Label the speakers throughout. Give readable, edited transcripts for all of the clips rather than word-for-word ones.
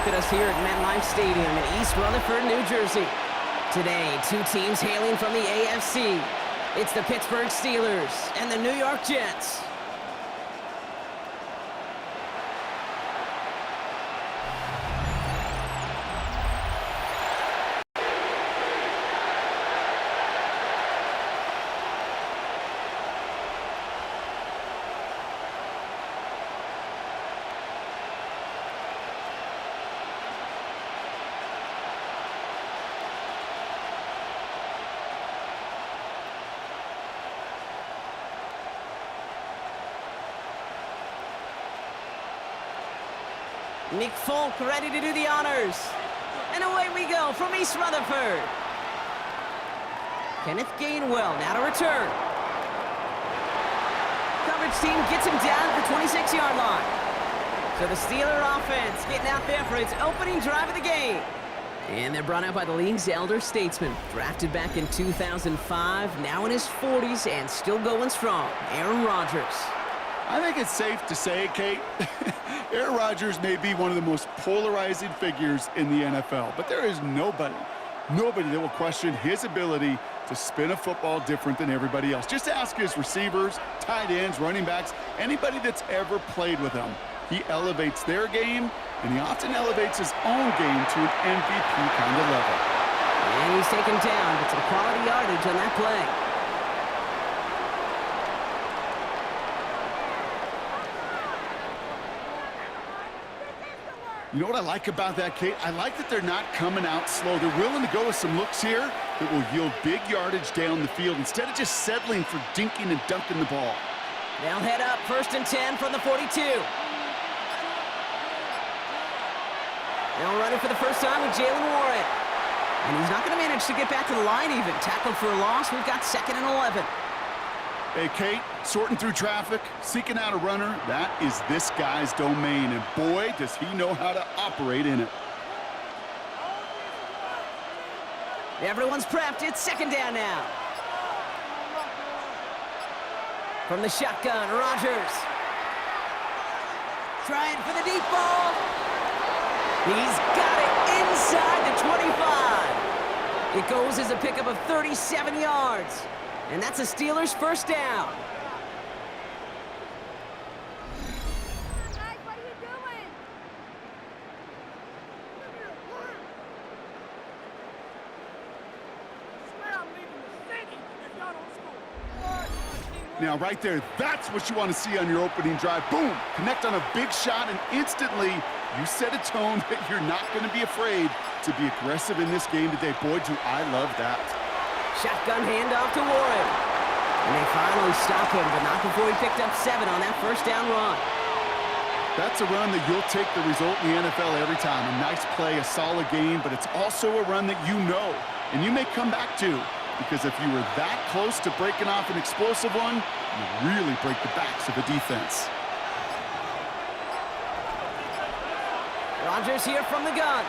Speaker 1: look at us here at MetLife Stadium in East Rutherford, New Jersey. Today, two teams hailing from the AFC. It's the Pittsburgh Steelers and the New York Jets. Nick Folk ready to do the honors. And away we go from East Rutherford. Kenneth Gainwell now to return. Coverage team gets him down at the 26-yard line. So the Steeler offense getting out there for its opening drive of the game. And they're brought out by the league's elder statesman. Drafted back in 2005, now in his 40s and still going strong. Aaron Rodgers.
Speaker 2: I think it's safe to say, Kate, Aaron Rodgers may be one of the most polarizing figures in the NFL, but there is nobody that will question his ability to spin a football different than everybody else. Just ask his receivers, tight ends, running backs, anybody that's ever played with him. He elevates their game, and he often elevates his own game to an MVP kind of level.
Speaker 1: And he's taken down, but some quality yardage on that play.
Speaker 2: You know what I like about that, Kate? I like that they're not coming out slow. They're willing to go with some looks here that will yield big yardage down the field instead of just settling for dinking and dunking the ball.
Speaker 1: They'll head up 1st and 10 from the 42. They'll run it for the first time with Jalen Warren. And he's not going to manage to get back to the line even. Tackled for a loss. We've got 2nd and 11.
Speaker 2: Hey, Kate, sorting through traffic, seeking out a runner, that is this guy's domain, and boy, does he know how to operate in it.
Speaker 1: Everyone's prepped. It's 2nd down now. From the shotgun, Rodgers. Trying for the deep ball. He's got it inside the 25. It goes as a pickup of 37 yards. And that's a Steelers first down.
Speaker 3: Guys, what are you doing? I swear I'm leaving the city if y'all don't score.
Speaker 2: Now, right there, that's what you want to see on your opening drive. Boom! Connect on a big shot, and instantly, you set a tone that you're not going to be afraid to be aggressive in this game today. Boy, do I love that.
Speaker 1: Shotgun handoff to Warren. And they finally stop him, but not before he picked up 7 on that first down run.
Speaker 2: That's a run that you'll take the result in the NFL every time. A nice play, a solid game, but it's also a run that you know, and you may come back to, because if you were that close to breaking off an explosive one, you really break the backs of the defense.
Speaker 1: Rodgers here from the gun.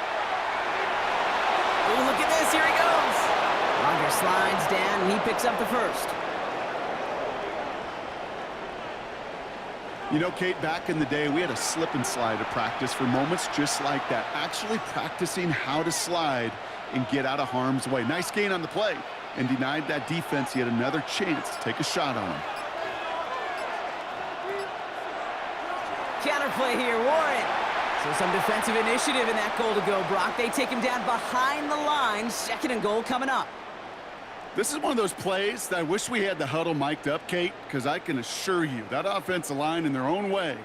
Speaker 1: Ooh, look at this, here he goes. Rodgers slides down, and he picks up the first.
Speaker 2: You know, Kate, back in the day, we had a slip and slide at practice for moments just like that. Actually practicing how to slide and get out of harm's way. Nice gain on the play, and denied that defense yet another chance to take a shot on him.
Speaker 1: Counterplay here, Warren. So some defensive initiative in that goal to go, Brock. They take him down behind the line. 2nd and goal coming up.
Speaker 2: This is one of those plays that I wish we had the huddle mic'd up, Kate, because I can assure you that offensive line in their own way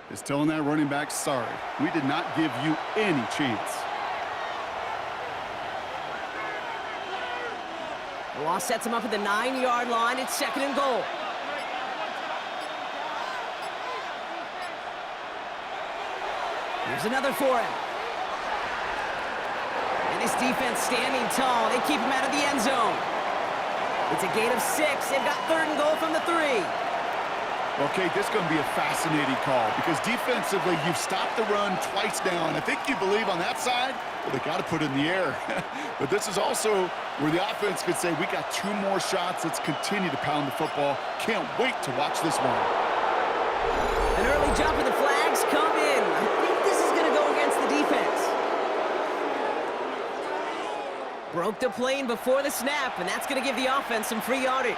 Speaker 2: is telling that running back, sorry, we did not give you any chance.
Speaker 1: The loss sets him up at the 9-yard line. It's 2nd and goal. Here's another for him. And this defense standing tall. They keep him out of the end zone. It's a gain of 6. They've got 3rd and goal from the 3.
Speaker 2: Okay, this is going to be a fascinating call because defensively, you've stopped the run twice now, and I think you believe on that side, well, they got to put it in the air. But this is also where the offense could say, we got 2 more shots. Let's continue to pound the football. Can't wait to watch this one.
Speaker 1: An early jump and the flags come in. I think this is going to go against the defense. the plane before the snap, and that's going to give the offense some free yardage.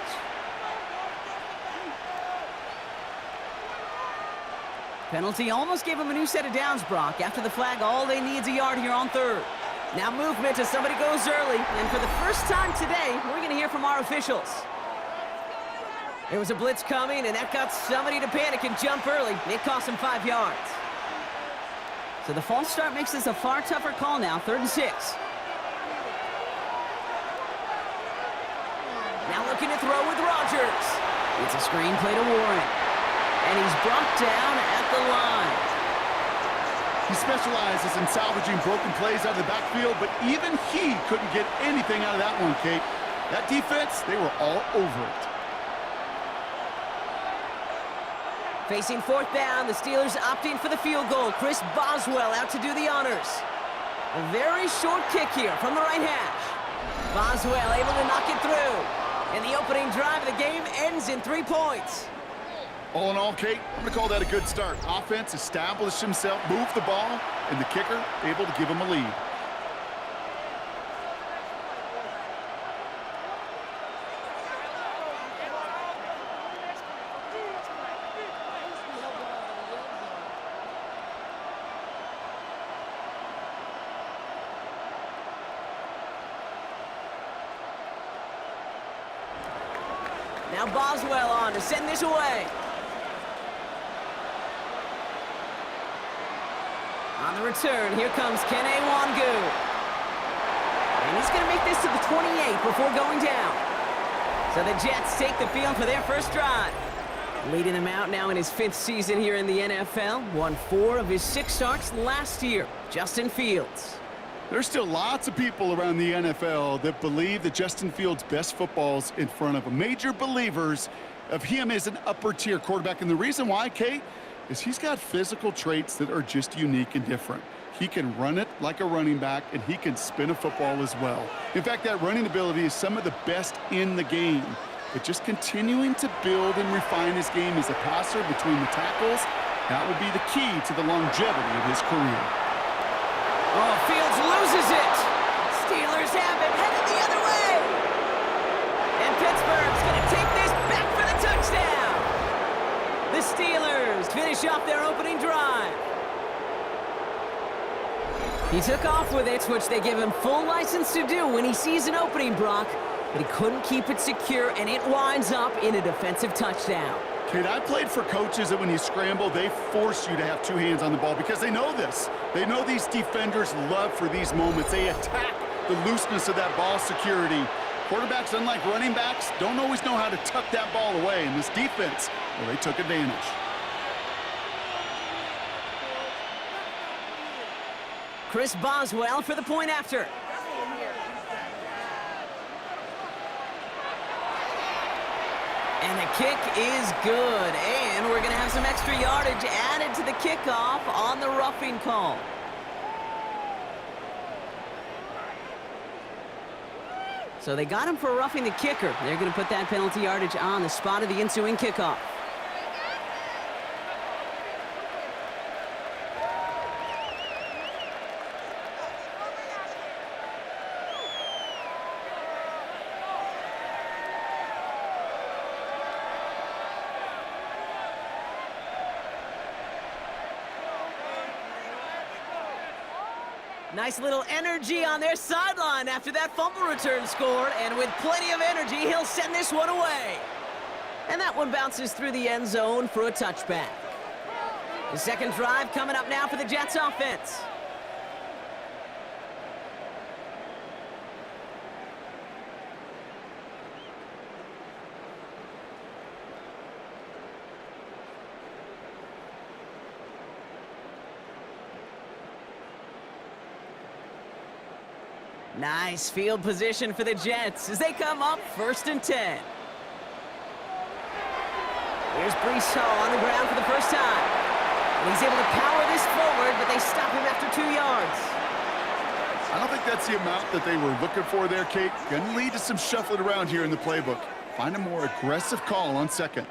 Speaker 1: Penalty almost gave him a new set of downs, Brock. After the flag, all they need is a yard here on third. Now movement as somebody goes early, and for the first time today, we're going to hear from our officials. There was a blitz coming, and that got somebody to panic and jump early. It cost him 5 yards. So the false start makes this a far tougher call now, 3rd and 6. Now looking to throw with Rodgers. It's a screen play to Warren. And he's brought down at the line.
Speaker 2: He specializes in salvaging broken plays out of the backfield, but even he couldn't get anything out of that one, Kate. That defense, they were all over it.
Speaker 1: Facing 4th down, the Steelers opting for the field goal. Chris Boswell out to do the honors. A very short kick here from the right hash. Boswell able to knock it through. And the opening drive of the game ends in 3 points.
Speaker 2: All in all, Kate, I'm going to call that a good start. Offense established himself, moved the ball, and the kicker able to give him a lead.
Speaker 1: Now Boswell on to send this away. On the return, here comes Kene Wangu. And he's going to make this to the 28 before going down. So the Jets take the field for their first drive. Leading them out now in his 5th season here in the NFL. Won 4 of his 6 starts last year. Justin Fields.
Speaker 2: There's still lots of people around the NFL that believe that Justin Fields' best football's in front of him. Major believers of him as an upper-tier quarterback. And the reason why, Kate, is he's got physical traits that are just unique and different. He can run it like a running back, and he can spin a football as well. In fact, that running ability is some of the best in the game. But just continuing to build and refine his game as a passer between the tackles, that will be the key to the longevity of his career.
Speaker 1: Oh, Fields loses it. Steelers have it, headed the other way. And Pittsburgh's going to take this back for the touchdown. The Steelers finish off their opening drive. He took off with it, which they give him full license to do when he sees an opening, Brock. But he couldn't keep it secure, and it winds up in a defensive touchdown.
Speaker 2: Kate, I played for coaches that when you scramble, they force you to have 2 hands on the ball because they know this. They know these defenders love for these moments. They attack the looseness of that ball security. Quarterbacks, unlike running backs, don't always know how to tuck that ball away. And this defense, well, they took advantage.
Speaker 1: Chris Boswell for the point after. And the kick is good. And we're going to have some extra yardage added to the kickoff on the roughing call. So they got him for roughing the kicker. They're going to put that penalty yardage on the spot of the ensuing kickoff. Nice little energy on their sideline after that fumble return scored, and with plenty of energy, he'll send this one away. And that one bounces through the end zone for a touchback. The second drive coming up now for the Jets offense. Nice field position for the Jets as they come up 1st and 10. Here's Breece Hall on the ground for the first time. And he's able to power this forward, but they stop him after 2 yards.
Speaker 2: I don't think that's the amount that they were looking for there, Kate. Going to lead to some shuffling around here in the playbook. Find a more aggressive call on 2nd.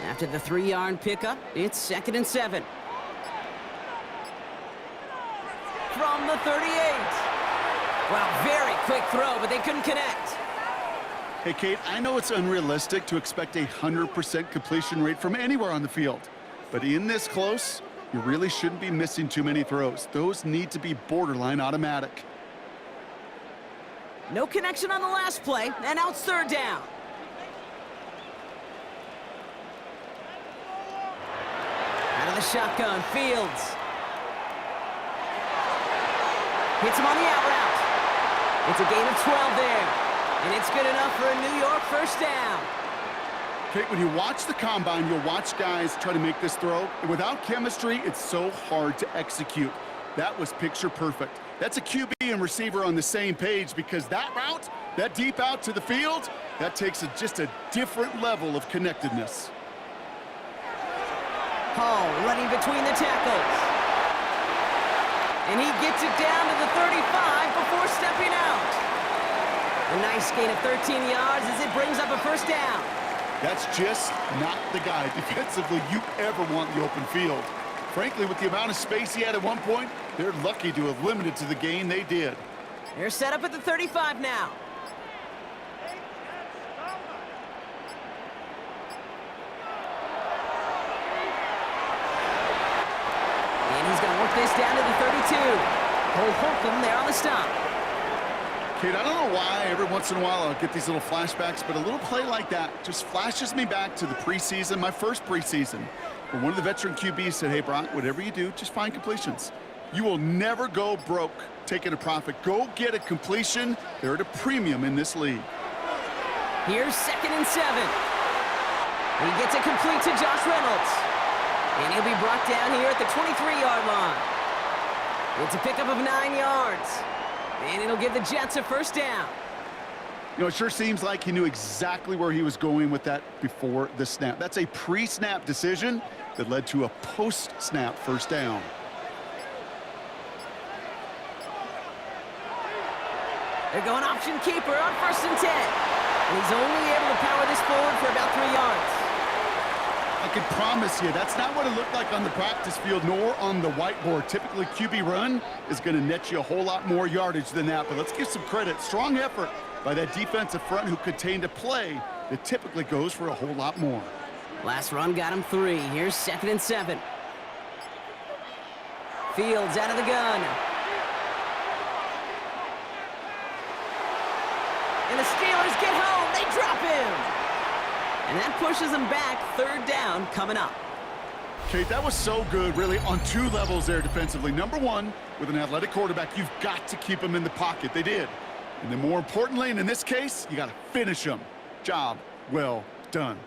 Speaker 1: After the 3-yard pickup, it's 2nd and 7. from the 38. Well, very quick throw, but they couldn't connect.
Speaker 2: Hey, Kate, I know it's unrealistic to expect a 100% completion rate from anywhere on the field. But in this close, you really shouldn't be missing too many throws. Those need to be borderline automatic.
Speaker 1: No connection on the last play, and now it's third down. Out of the shotgun, Fields. Hits him on the out route. It's a gain of 12 there. And it's good enough for a New York first down.
Speaker 2: Kate, when you watch the combine, you'll watch guys try to make this throw. And without chemistry, it's so hard to execute. That was picture perfect. That's a QB and receiver on the same page, because that route, that deep out to the field, that takes just a different level of connectedness.
Speaker 1: Hall running between the tackles. And he gets it down to the 35 before stepping out. A nice gain of 13 yards as it brings up a first down.
Speaker 2: That's just not the guy defensively you ever want in the open field. Frankly, with the amount of space he had at one point, they're lucky to have limited to the gain they did.
Speaker 1: They're set up at the 35 now. And he's going to work this down to the 32. Cole Holcomb there on the stop.
Speaker 2: Kate, I don't know why every once in a while I'll get these little flashbacks, but a little play like that just flashes me back to the preseason, my first preseason, where one of the veteran QBs said, hey, Brock, whatever you do, just find completions. You will never go broke taking a profit. Go get a completion. They're at a premium in this league.
Speaker 1: Here's 2nd and 7. He gets it complete to Josh Reynolds. And he'll be brought down here at the 23-yard line. It's a pickup of 9 yards. And it'll give the Jets a first down.
Speaker 2: You know, it sure seems like he knew exactly where he was going with that before the snap. That's a pre-snap decision that led to a post-snap first down.
Speaker 1: They're going option keeper on 1st and 10. And he's only able to power this forward for about 3 yards.
Speaker 2: I can promise you, that's not what it looked like on the practice field, nor on the whiteboard. Typically, QB run is going to net you a whole lot more yardage than that. But let's give some credit. Strong effort by that defensive front who contained a play that typically goes for a whole lot more.
Speaker 1: Last run got him 3. Here's 2nd and 7. Fields out of the gun. And the Steelers get home. They drop him. And that pushes them back. 3rd down coming up.
Speaker 2: Kate, that was so good, really, on 2 levels there defensively. Number one, with an athletic quarterback, you've got to keep him in the pocket. They did. And then more importantly, and in this case, you got to finish him. Job well done.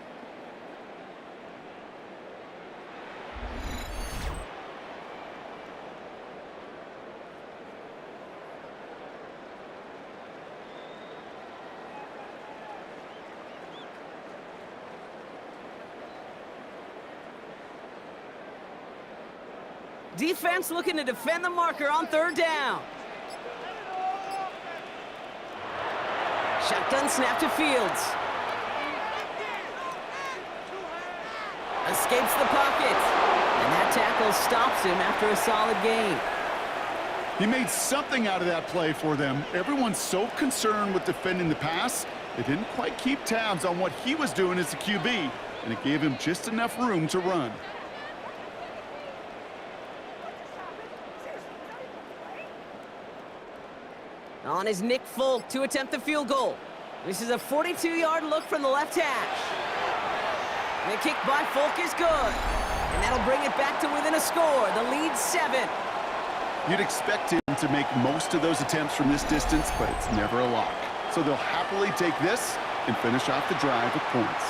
Speaker 1: Defense looking to defend the marker on 3rd down. Shotgun snap to Fields. Escapes the pocket. And that tackle stops him after a solid gain.
Speaker 2: He made something out of that play for them. Everyone's so concerned with defending the pass, they didn't quite keep tabs on what he was doing as a QB, and it gave him just enough room to run.
Speaker 1: On is Nick Folk to attempt the field goal. This is a 42-yard look from the left hash. And the kick by Folk is good. And that'll bring it back to within a score. The lead's 7.
Speaker 2: You'd expect him to make most of those attempts from this distance, but it's never a lock. So they'll happily take this and finish off the drive with points.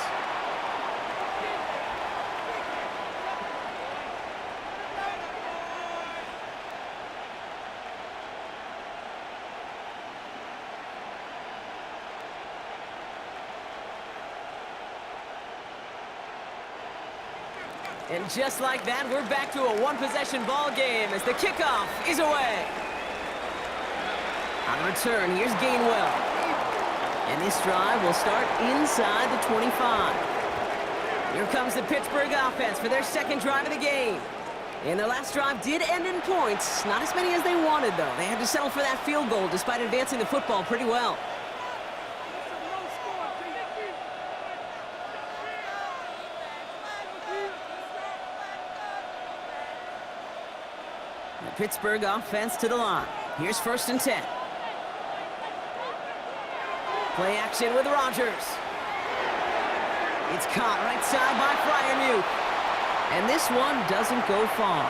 Speaker 1: And just like that, we're back to a one-possession ball game as the kickoff is away. On return, here's Gainwell. And this drive will start inside the 25. Here comes the Pittsburgh offense for their 2nd drive of the game. And their last drive did end in points. Not as many as they wanted, though. They had to settle for that field goal despite advancing the football pretty well.
Speaker 3: It's a low score, Pete.
Speaker 1: The Pittsburgh offense to the line. Here's 1st and 10. Play action with Rodgers. It's caught right side by Freiermuth. And this one doesn't go far.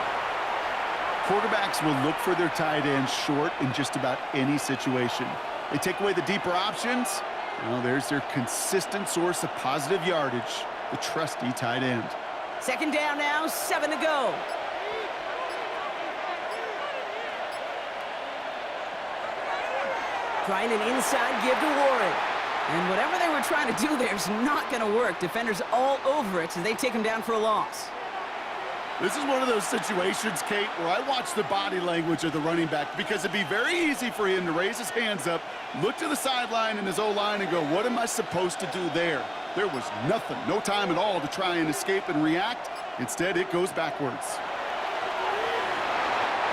Speaker 2: Quarterbacks will look for their tight end short in just about any situation. They take away the deeper options. Well, there's their consistent source of positive yardage, the trusty tight end.
Speaker 1: 2nd down now, 7 to go. Trying an inside give to Warren. And whatever they were trying to do there is not going to work. Defenders all over it as they take him down for a loss.
Speaker 2: This is one of those situations, Kate, where I watch the body language of the running back because it'd be very easy for him to raise his hands up, look to the sideline in his O-line and go, what am I supposed to do there? There was nothing, no time at all to try and escape and react. Instead, it goes backwards.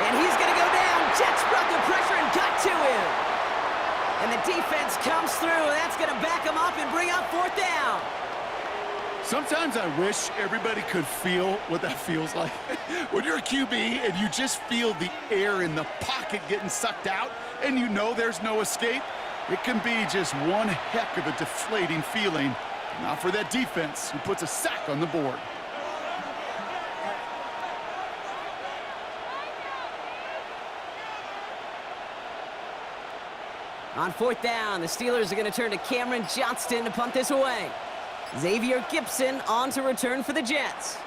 Speaker 1: And he's going to go down. Jets brought the pressure and got to him. And the defense comes through. That's going to back him up and bring up 4th down.
Speaker 2: Sometimes I wish everybody could feel what that feels like. When you're a QB and you just feel the air in the pocket getting sucked out and you know there's no escape, it can be just one heck of a deflating feeling. Not for that defense who puts a sack on the board.
Speaker 1: On 4th down, the Steelers are going to turn to Cameron Johnston to punt this away. Xavier Gipson on to return for the Jets.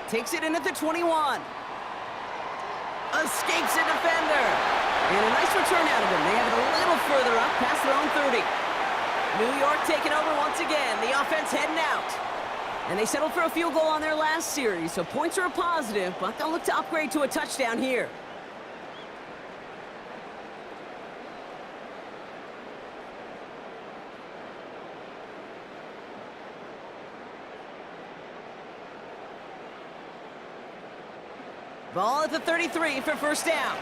Speaker 1: Takes it in at the 21. Escapes a defender. And a nice return out of him. They have it a little further up past their own 30. New York taking over once again. The offense heading out. And they settled for a field goal on their last series, so points are a positive, but they'll look to upgrade to a touchdown here. Ball at the 33 for 1st down.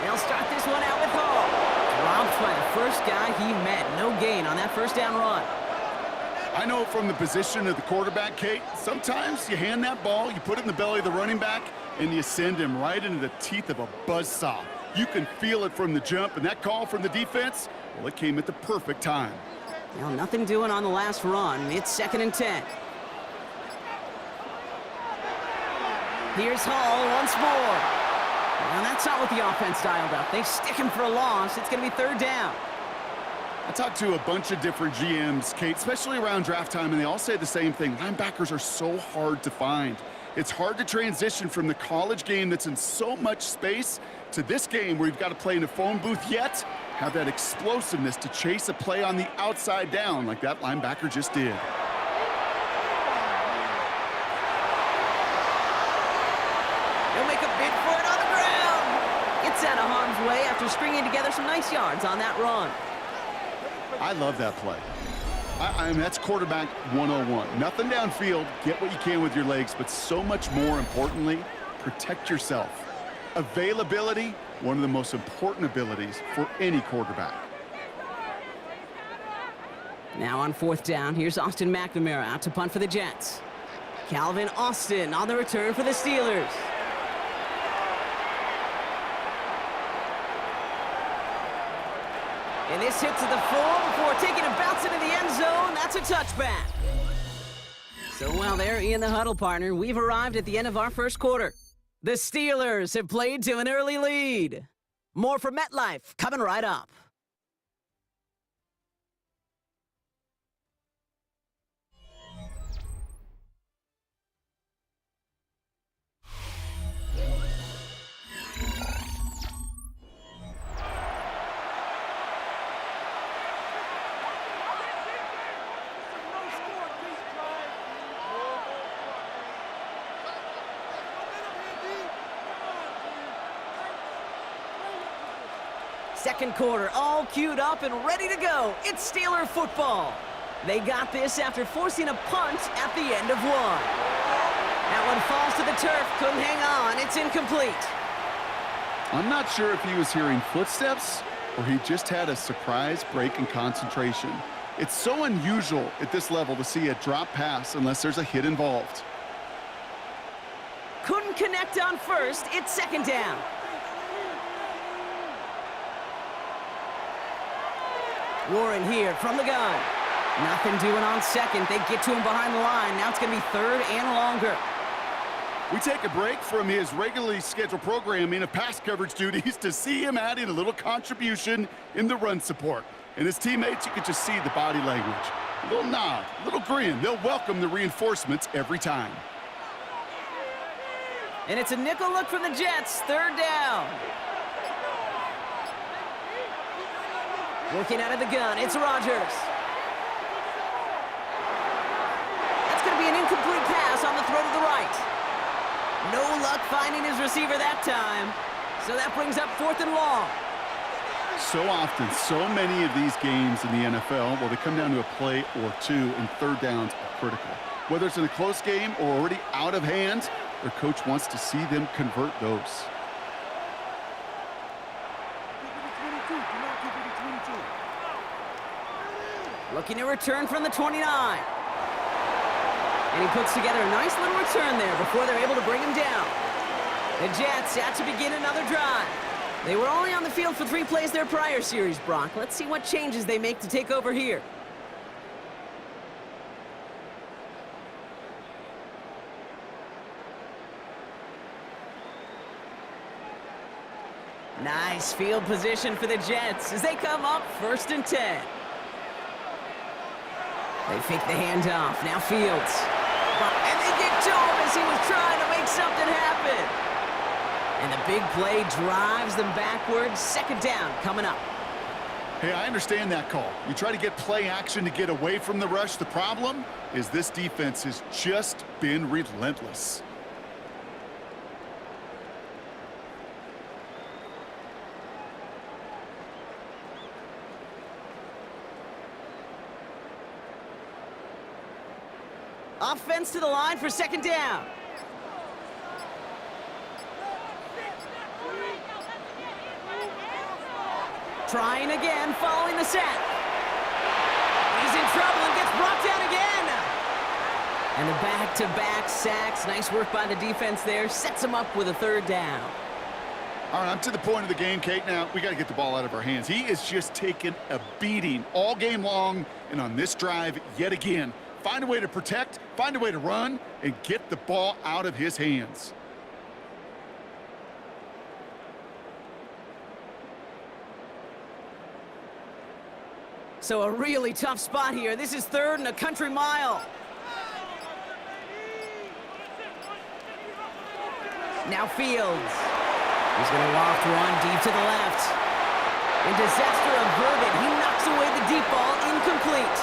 Speaker 1: They'll start this one out with Hall. Dropped by the first guy he met. No gain on that 1st down run.
Speaker 2: I know from the position of the quarterback, Kate, sometimes you hand that ball, you put it in the belly of the running back, and you send him right into the teeth of a buzzsaw. You can feel it from the jump, and that call from the defense, well, it came at the perfect time.
Speaker 1: Well, nothing doing on the last run. It's 2nd and 10. Here's Hall once more. Well, that's not what the offense dialed up. They stick him for a loss. It's going to be 3rd down.
Speaker 2: I talked to a bunch of different GMs, Kate, especially around draft time, and they all say the same thing. Linebackers are so hard to find. It's hard to transition from the college game that's in so much space to this game where you've got to play in a phone booth yet have that explosiveness to chase a play on the outside down like that linebacker just did.
Speaker 1: They'll make a bid for it on the ground. Gets out of harm's way after stringing together some nice yards on that run.
Speaker 2: I love that play. I mean, that's quarterback 101. Nothing downfield, get what you can with your legs, but so much more importantly, protect yourself. Availability, one of the most important abilities for any quarterback.
Speaker 1: Now on 4th down, here's Austin McNamara out to punt for the Jets. Calvin Austin on the return for the Steelers. And this hits at the 4 before taking a bounce into the end zone. That's a touchback. So while they're in the huddle, partner, we've arrived at the end of our 1st quarter. The Steelers have played to an early lead. More from MetLife coming right up. Second quarter, all queued up and ready to go. It's Steeler football. They got this after forcing a punt at the end of one. That one falls to the turf, couldn't hang on, it's incomplete.
Speaker 2: I'm not sure if he was hearing footsteps or he just had a surprise break in concentration. It's so unusual at this level to see a drop pass unless there's a hit involved.
Speaker 1: Couldn't connect on first, it's second down. Warren here from the gun. Nothing doing on second. They get to him behind the line. Now it's going to be third and longer.
Speaker 2: We take a break from his regularly scheduled programming of pass coverage duties to see him adding a little contribution in the run support. And his teammates, you can just see the body language. A little nod, a little grin. They'll welcome the reinforcements every time.
Speaker 1: And it's a nickel look from the Jets. Third down. Working out of the gun, it's Rodgers. That's going to be an incomplete pass on the throw to the right. No luck finding his receiver that time. So that brings up fourth and long.
Speaker 2: So often, so many of these games in the NFL, well, they come down to a play or two, and third downs are critical. Whether it's in a close game or already out of hand, their coach wants to see them convert those.
Speaker 1: Looking to return from the 29. And he puts together a nice little return there before they're able to bring him down. The Jets out to begin another drive. They were only on the field for 3 plays their prior series, Brock. Let's see what changes they make to take over here. Nice field position for the Jets as they come up 1st and 10. They fake the handoff. Now Fields. And they get to him as he was trying to make something happen. And the big play drives them backwards. Second down coming up.
Speaker 2: Hey, I understand that call. You try to get play action to get away from the rush. The problem is this defense has just been relentless.
Speaker 1: Offense to the line for second down. Trying again, following the set. He's in trouble and gets brought down again. And the back-to-back sacks. Nice work by the defense there. Sets him up with a third down.
Speaker 2: All right, I'm to the point of the game, Kate. Now, we got to get the ball out of our hands. He is just taking a beating all game long, and on this drive, yet again, find a way to protect, find a way to run, and get the ball out of his hands.
Speaker 1: So a really tough spot here. This is third and a country mile. Now Fields. He's going to loft one deep to the left. And disaster averted. He knocks away the deep ball, incomplete.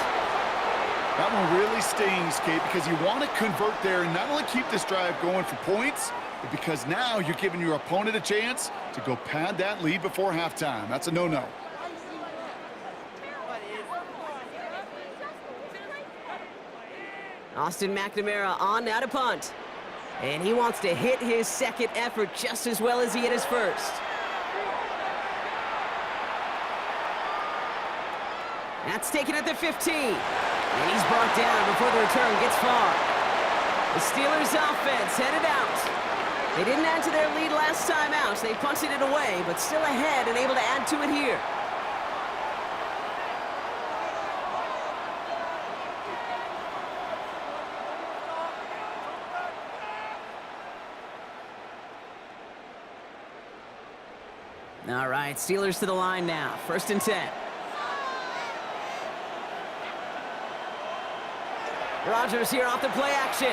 Speaker 2: That one really stings, Kate, because you want to convert there and not only keep this drive going for points, but because now you're giving your opponent a chance to go pad that lead before halftime. That's a no-no.
Speaker 1: Austin McNamara on now to punt. And he wants to hit his second effort just as well as he hit his first. That's taken at the 15. And he's brought down before the return gets far. The Steelers offense headed out. They didn't add to their lead last time out. They punted it away, but still ahead and able to add to it here. All right, Steelers to the line now. 1st and 10. Rodgers here off the play action.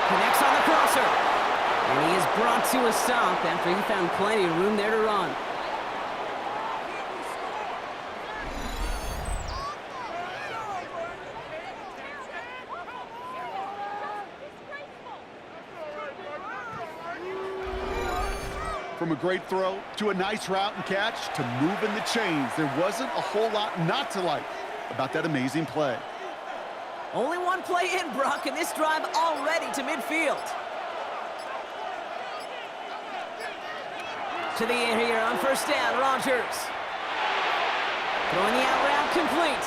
Speaker 1: Connects on the crosser. And he is brought to a stop after he found plenty of room there to run.
Speaker 2: For from a great throw to a nice route and catch to moving the chains. There wasn't a whole lot not to like about that amazing play.
Speaker 1: Only one play in, Brock, and this drive already to midfield. To the air here on first down, Rodgers. Throwing the out route complete.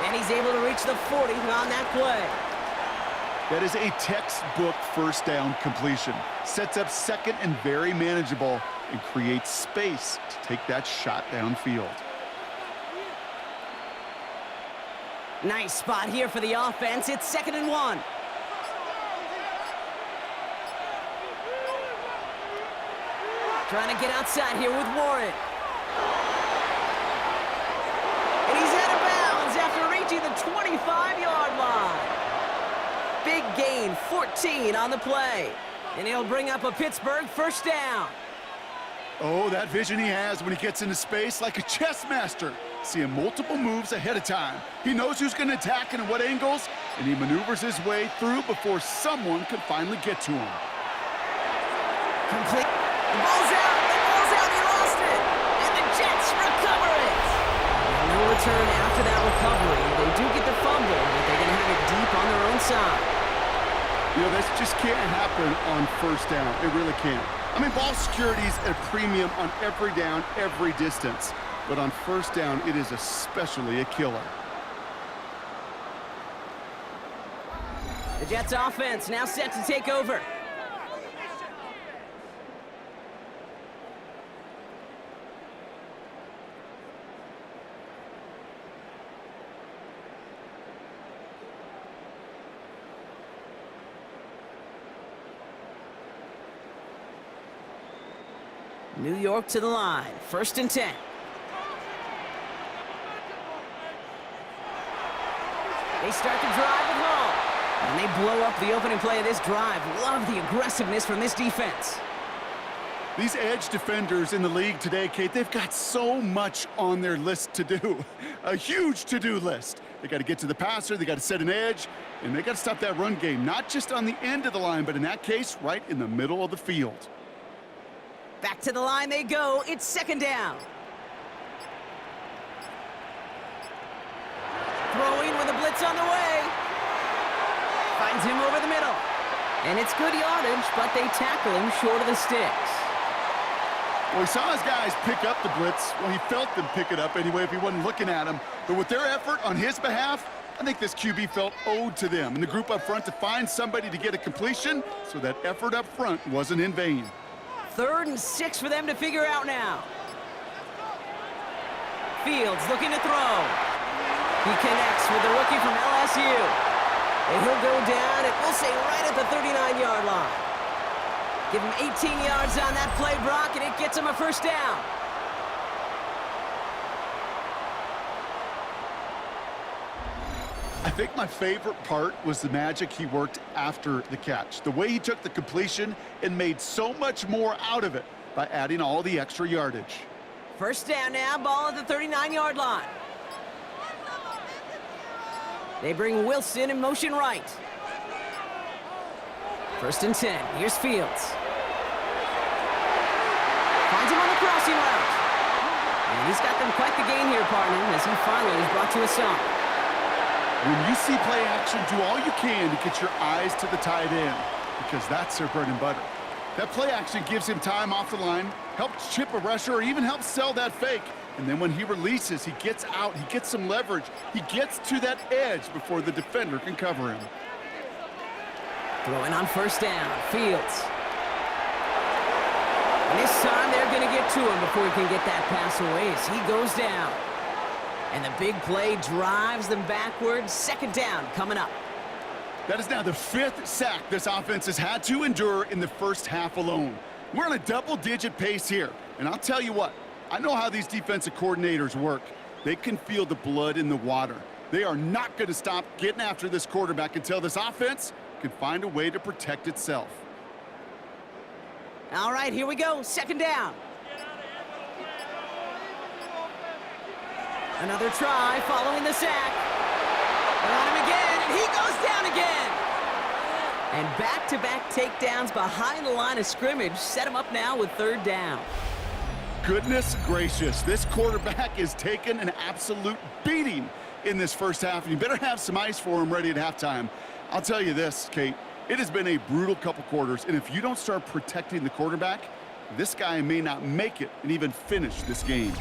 Speaker 1: And he's able to reach the 40 on that play.
Speaker 2: That is a textbook first down completion. Sets up second and very manageable and creates space to take that shot downfield.
Speaker 1: Nice spot here for the offense. It's 2nd and 1. Trying to get outside here with Warren. And he's out of bounds after reaching the 25-yard line. Big gain, 14 on the play. And he'll bring up a Pittsburgh first down.
Speaker 2: Oh, that vision he has when he gets into space like a chess master. Seeing multiple moves ahead of time. He knows who's going to attack and at what angles, and he maneuvers his way through before someone can finally get to him.
Speaker 1: Complete. The ball's out. The ball's out. He lost it. And the Jets recover it. No return after that recovery. They do get the fumble, but they're going to have it deep on their own side.
Speaker 2: You know, this just can't happen on first down. It really can't. I mean, ball security's at a premium on every down, every distance. But on first down, it is especially a killer.
Speaker 1: The Jets offense now set to take over. New York to the line, 1st and 10. They start the drive with Hall. And they blow up the opening play of this drive. Love the aggressiveness from this defense.
Speaker 2: These edge defenders in the league today, Kate, they've got so much on their list to do. A huge to-do list. They got to get to the passer, they got to set an edge, and they got to stop that run game. Not just on the end of the line, but in that case, right in the middle of the field.
Speaker 1: Back to the line they go. It's 2nd down. Throwing with a blitz on the way. Finds him over the middle. And it's good yardage, but they tackle him short of the sticks.
Speaker 2: Well, he saw his guys pick up the blitz. Well, he felt them pick it up anyway if he wasn't looking at him. But with their effort on his behalf, I think this QB felt owed to them and the group up front to find somebody to get a completion so that effort up front wasn't in vain.
Speaker 1: 3rd and 6 for them to figure out now. Fields looking to throw. He connects with the rookie from LSU. And he'll go down, and we'll say right at the 39-yard line. Give him 18 yards on that play, Brock, and it gets him a first down.
Speaker 2: I think my favorite part was the magic he worked after the catch. The way he took the completion and made so much more out of it by adding all the extra yardage.
Speaker 1: First down now, ball at the 39-yard line. They bring Wilson in motion right. 1st and 10. Here's Fields. Finds him on the crossing route. And he's got them quite the gain here, partner, as he finally is brought to a stop.
Speaker 2: When you see play action, do all you can to get your eyes to the tight end, because that's their bread and butter. That play action gives him time off the line, helps chip a rusher, or even helps sell that fake. And then when he releases, he gets out, he gets some leverage. He gets to that edge before the defender can cover him.
Speaker 1: Throwing on first down, Fields. And this time they're going to get to him before he can get that pass away as he goes down. And the big play drives them backwards. 2nd down coming up.
Speaker 2: That is now the 5th sack this offense has had to endure in the first half alone. We're on a double-digit pace here. And I'll tell you what, I know how these defensive coordinators work. They can feel the blood in the water. They are not going to stop getting after this quarterback until this offense can find a way to protect itself.
Speaker 1: All right, here we go. 2nd down. Another try following the sack. They're on him again, and he goes down again. And back-to-back takedowns behind the line of scrimmage set him up now with 3rd down.
Speaker 2: Goodness gracious, this quarterback is taking an absolute beating in this first half, and you better have some ice for him ready at halftime. I'll tell you this, Kate, it has been a brutal couple quarters, and if you don't start protecting the quarterback, this guy may not make it and even finish this game.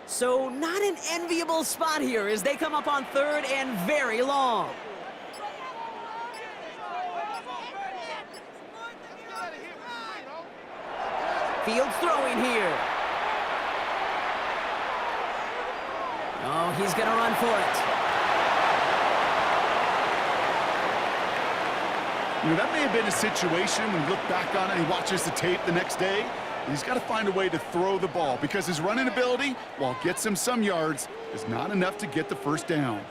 Speaker 1: So not an enviable spot here as they come up on 3rd and very long. Fields throwing here. Oh, he's going to run for it.
Speaker 2: You know, that may have been a situation when you look back on it and he watches the tape the next day. He's got to find a way to throw the ball because his running ability, while it gets him some yards, is not enough to get the 1st down.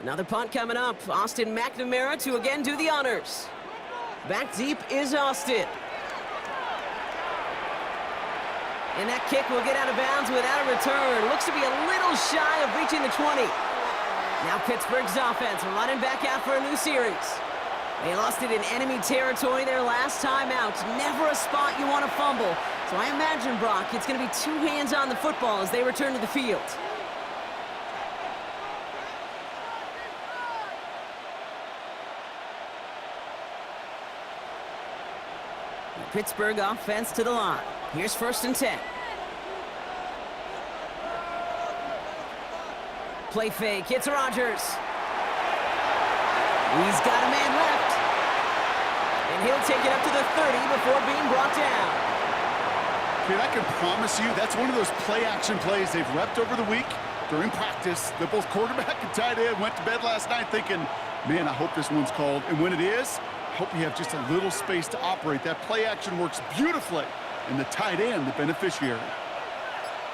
Speaker 1: Another punt coming up. Austin McNamara to again do the honors. Back deep is Austin. And that kick will get out of bounds without a return. Looks to be a little shy of reaching the 20. Now Pittsburgh's offense running back out for a new series. They lost it in enemy territory their last time out. Never a spot you want to fumble. So I imagine, Brock, it's going to be 2 hands on the football as they return to the field. The Pittsburgh offense to the line. Here's 1st and 10. Play fake, it's Rodgers. He's got a man left. And he'll take it up to the 30 before being brought down.
Speaker 2: Dude, I can promise you that's one of those play-action plays they've repped over the week during practice. That both quarterback and tight end went to bed last night thinking, man, I hope this one's called. And when it is, I hope you have just a little space to operate. That play-action works beautifully, and the tight end, the beneficiary.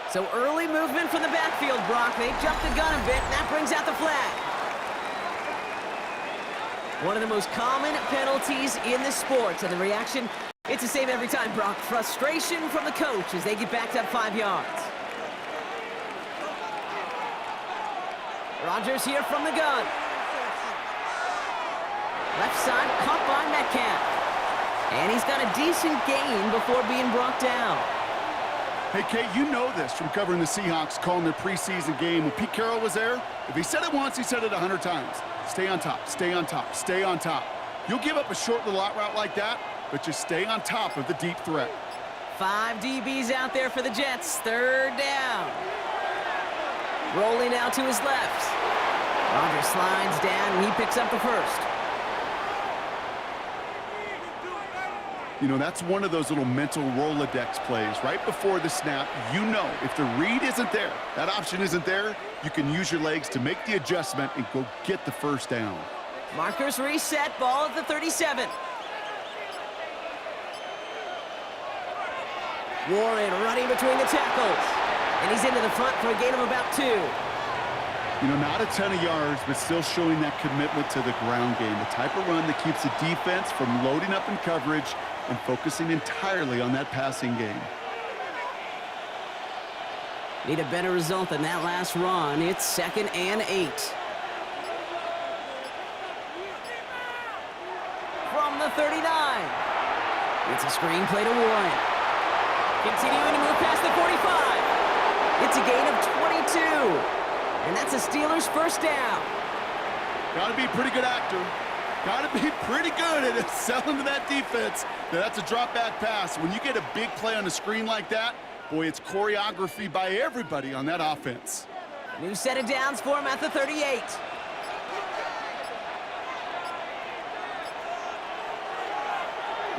Speaker 1: So early movement from the backfield, Brock. They jumped the gun a bit, and that brings out the flag. One of the most common penalties in the sport, and the reaction, it's the same every time, Brock. Frustration from the coach as they get backed up 5 yards. Rodgers here from the gun. Left side caught by Metcalf. And he's got a decent gain before being brought down.
Speaker 2: Hey, Kate, you know this from covering the Seahawks, calling their preseason game. When Pete Carroll was there, if he said it once, he said it 100 times. Stay on top, stay on top, stay on top. You'll give up a short little out route like that, but just stay on top of the deep threat.
Speaker 1: 5 DBs out there for the Jets. 3rd down. Rolling out to his left. Rodgers slides down, and he picks up the 1st.
Speaker 2: You know, that's one of those little mental Rolodex plays. Right before the snap, you know if the read isn't there, that option isn't there, you can use your legs to make the adjustment and go get the 1st down.
Speaker 1: Markers reset, ball at the 37. Warren running between the tackles. And he's into the front for a gain of about 2.
Speaker 2: You know, not a ton of yards, but still showing that commitment to the ground game. The type of run that keeps the defense from loading up in coverage and focusing entirely on that passing game.
Speaker 1: Need a better result than that last run. It's 2nd and 8. From the 39. It's a screen play to Warren. Continuing to move past the 45. It's a gain of 22. And that's a Steelers 1st down.
Speaker 2: Got to be a pretty good actor. Got to be pretty good at selling to that defense. That's a drop-back pass. When you get a big play on the screen like that, boy, it's choreography by everybody on that offense.
Speaker 1: New set of downs for him at the 38.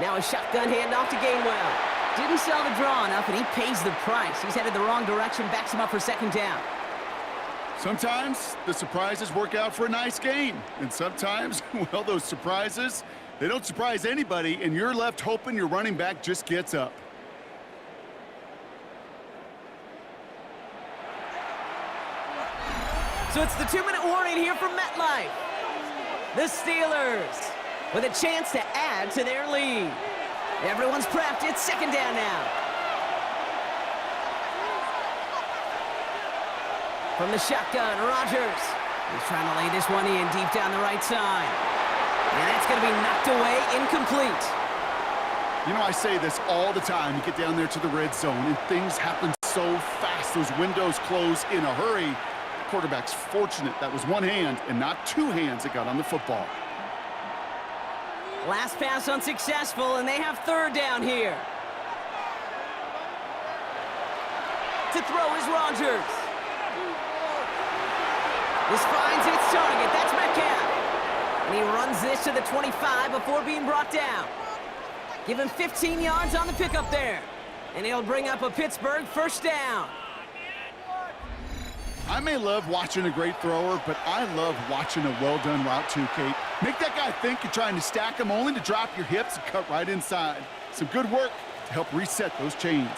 Speaker 1: Now a shotgun handoff to Gainwell. Didn't sell the draw enough, and he pays the price. He's headed the wrong direction, backs him up for 2nd down.
Speaker 2: Sometimes the surprises work out for a nice game. And sometimes, well, those surprises, they don't surprise anybody, and you're left hoping your running back just gets up.
Speaker 1: So it's the 2-minute warning here from MetLife. The Steelers with a chance to add to their lead. Everyone's prepped. It's second down now. From the shotgun, Rodgers. He's trying to lay this one in deep down the right side. And that's going to be knocked away, incomplete.
Speaker 2: You know, I say this all the time. You get down there to the red zone, and things happen so fast. Those windows close in a hurry. The quarterback's fortunate that was one hand and not two hands that got on the football.
Speaker 1: Last pass unsuccessful, and they have third down here. To throw is Rodgers. This finds its target. That's Metcalf. And he runs this to the 25 before being brought down. Give him 15 yards on the pickup there. And he'll bring up a Pittsburgh first down.
Speaker 2: I may love watching a great thrower, but I love watching a well-done route too, Kate. Make that guy think you're trying to stack him only to drop your hips and cut right inside. Some good work to help reset those chains.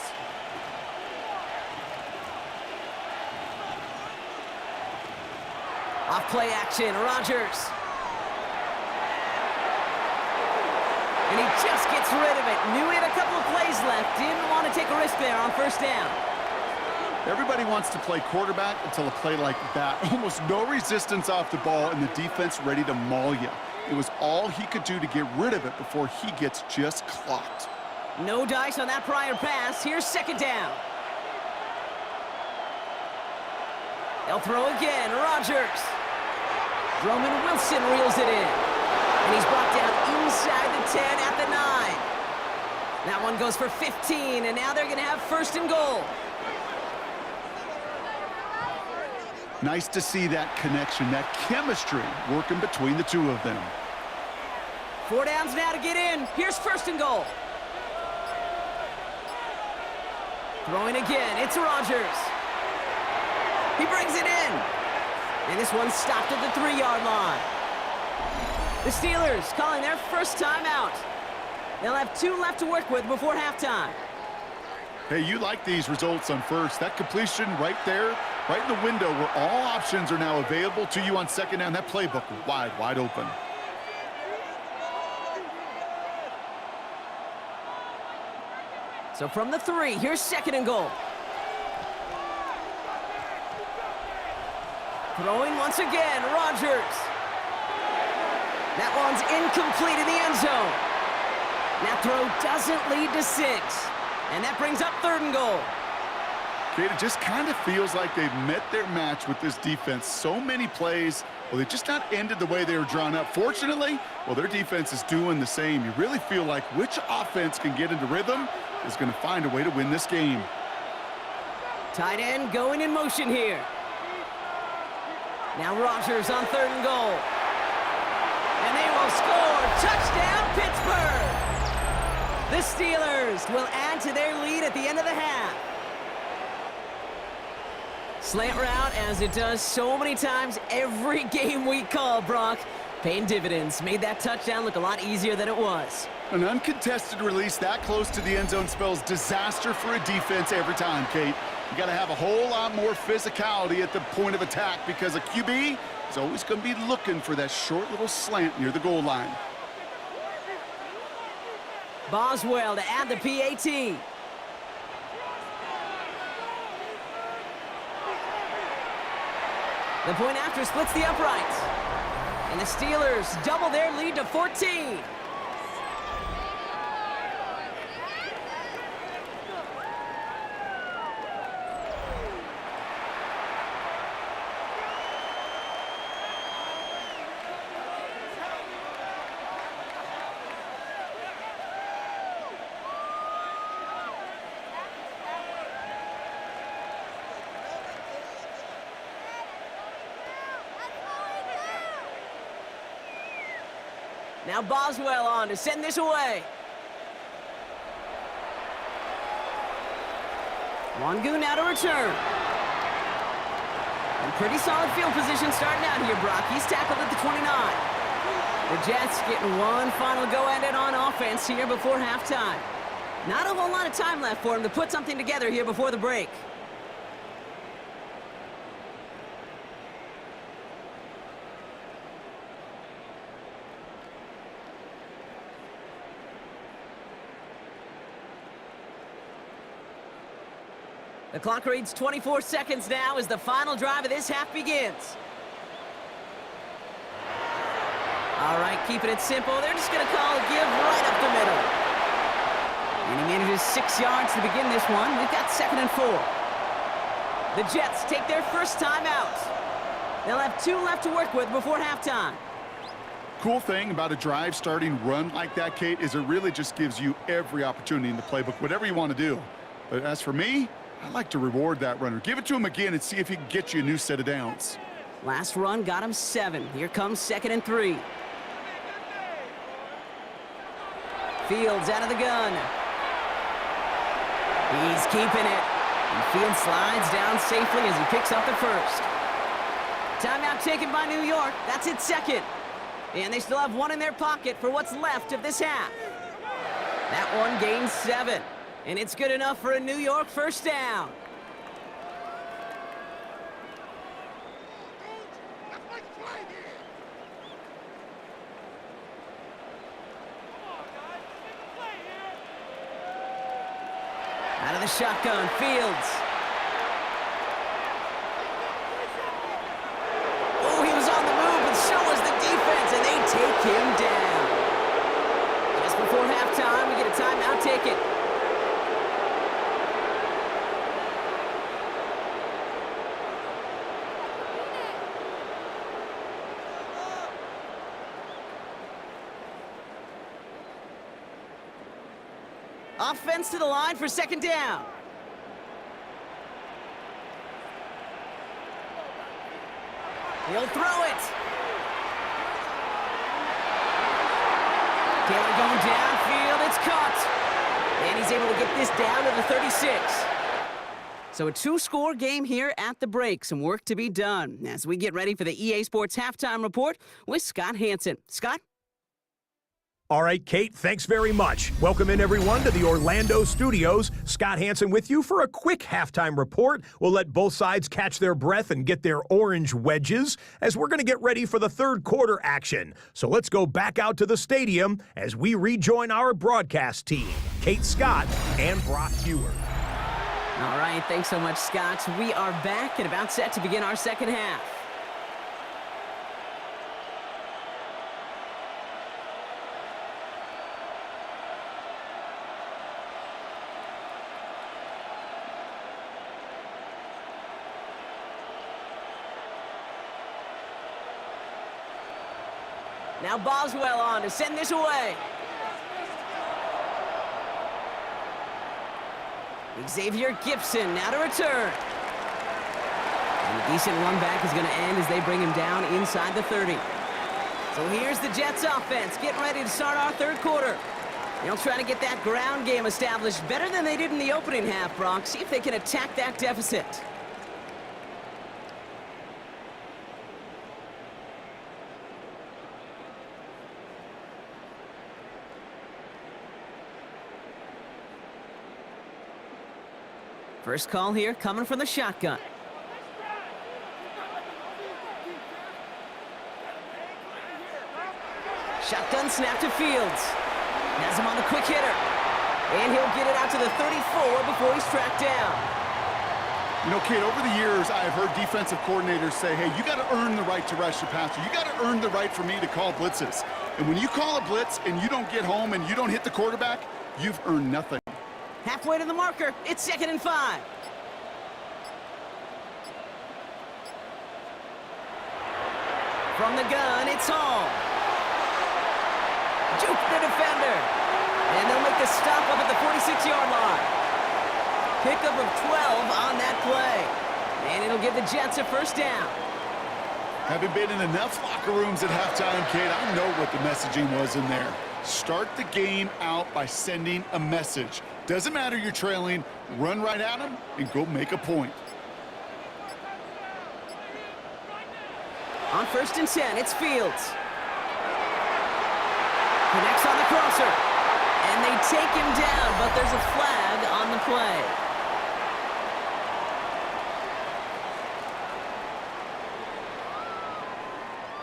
Speaker 1: Off play action, Rodgers. And he just gets rid of it. Knew he had a couple of plays left. Didn't want to take a risk there on first down.
Speaker 2: Everybody wants to play quarterback until a play like that. Almost no resistance off the ball and the defense ready to maul you. It was all he could do to get rid of it before he gets just clocked.
Speaker 1: No dice on that prior pass. Here's second down. They'll throw again. Rodgers. Roman Wilson reels it in. And he's brought down inside the 10 at the 9. That one goes for 15, and now they're going to have first and goal.
Speaker 2: Nice to see that connection, that chemistry working between the two of them.
Speaker 1: 4 downs now to get in. Here's first and goal. Throwing again. It's Rodgers. He brings it in. And this one's stopped at the 3-yard line. The Steelers calling their first timeout. They'll have 2 left to work with before halftime.
Speaker 2: Hey, you like these results on first. That completion right there, right in the window where all options are now available to you on second down. That playbook wide open.
Speaker 1: So from the 3, here's second and goal. Throwing once again, Rodgers. That one's incomplete in the end zone. That throw doesn't lead to 6. And that brings up third and goal.
Speaker 2: Kate, it just kind of feels like they've met their match with this defense. So many plays, well, they just not ended the way they were drawn up. Fortunately, well, their defense is doing the same. You really feel like which offense can get into rhythm is going to find a way to win this game.
Speaker 1: Tight end going in motion here. Now Rodgers on third and goal. And they will score. Touchdown, Pittsburgh! The Steelers will add to their lead at the end of the half. Slant route, as it does so many times every game we call, Brock. Paying dividends. Made that touchdown look a lot easier than it was.
Speaker 2: An uncontested release that close to the end zone spells disaster for a defense every time, Kate. You got to have a whole lot more physicality at the point of attack because a QB is always going to be looking for that short little slant near the goal line.
Speaker 1: Boswell to add the PAT. The point after splits the uprights. And the Steelers double their lead to 14. Now Boswell on to send this away. Wangu now to return. And pretty solid field position starting out here, Brock. He's tackled at the 29. The Jets getting one final go at it on offense here before halftime. Not a whole lot of time left for him to put something together here before the break. The clock reads 24 seconds now as the final drive of this half begins. All right, keeping it simple. They're just going to call a give right up the middle. And he manages 6 yards to begin this one. We've got 2nd and 4. The Jets take their first time out. They'll have 2 left to work with before halftime.
Speaker 2: Cool thing about a drive starting run like that, Kate, is it really just gives you every opportunity in the playbook, whatever you want to do. But as for me, I like to reward that runner. Give it to him again and see if he can get you a new set of downs.
Speaker 1: Last run got him 7. Here comes 2nd and 3. Fields out of the gun. He's keeping it. And Fields slides down safely as he picks up the first. Timeout taken by New York. That's its 2nd. And they still have 1 in their pocket for what's left of this half. That one gains 7. And it's good enough for a New York first down. Out of the shotgun, Fields. Oh, he was on the move, and so was the defense, and they take him down. Just before halftime, we get a timeout ticket. Offense to the line for 2nd down. He'll throw it. Taylor going downfield. It's caught. And he's able to get this down to the 36. So a 2-score game here at the break. Some work to be done as we get ready for the EA Sports Halftime Report with Scott Hansen. Scott?
Speaker 4: All right, Kate, thanks very much. Welcome in, everyone, to the Orlando studios. Scott Hansen with you for a quick halftime report. We'll let both sides catch their breath and get their orange wedges as we're going to get ready for the 3rd quarter action. So let's go back out to the stadium as we rejoin our broadcast team, Kate Scott and Brock Hewer.
Speaker 1: All right, thanks so much, Scott. We are back and about set to begin our 2nd half. Now Boswell on to send this away. Xavier Gibson now to return. And a decent run back is going to end as they bring him down inside the 30. So here's the Jets offense getting ready to start our 3rd quarter. They'll try to get that ground game established better than they did in the opening half, Brock. See if they can attack that deficit. First call here coming from the shotgun. Shotgun snap to Fields. Has him on the quick hitter. And he'll get it out to the 34 before he's tracked down.
Speaker 2: You know, Kate, over the years, I have heard defensive coordinators say, hey, you got to earn the right to rush the passer. You got to earn the right for me to call blitzes. And when you call a blitz and you don't get home and you don't hit the quarterback, you've earned nothing.
Speaker 1: Halfway to the marker. It's 2nd and 5. From the gun, it's Hall. Juke the defender. And they'll make the stop up at the 46-yard line. Pickup of 12 on that play. And it'll give the Jets a first down.
Speaker 2: Having been in enough locker rooms at halftime, Kate, I know what the messaging was in there. Start the game out by sending a message. Doesn't matter you're trailing, run right at them and go make a point.
Speaker 1: On 1st and 10, it's Fields. Connects on the crosser. And they take him down, but there's a flag on the play.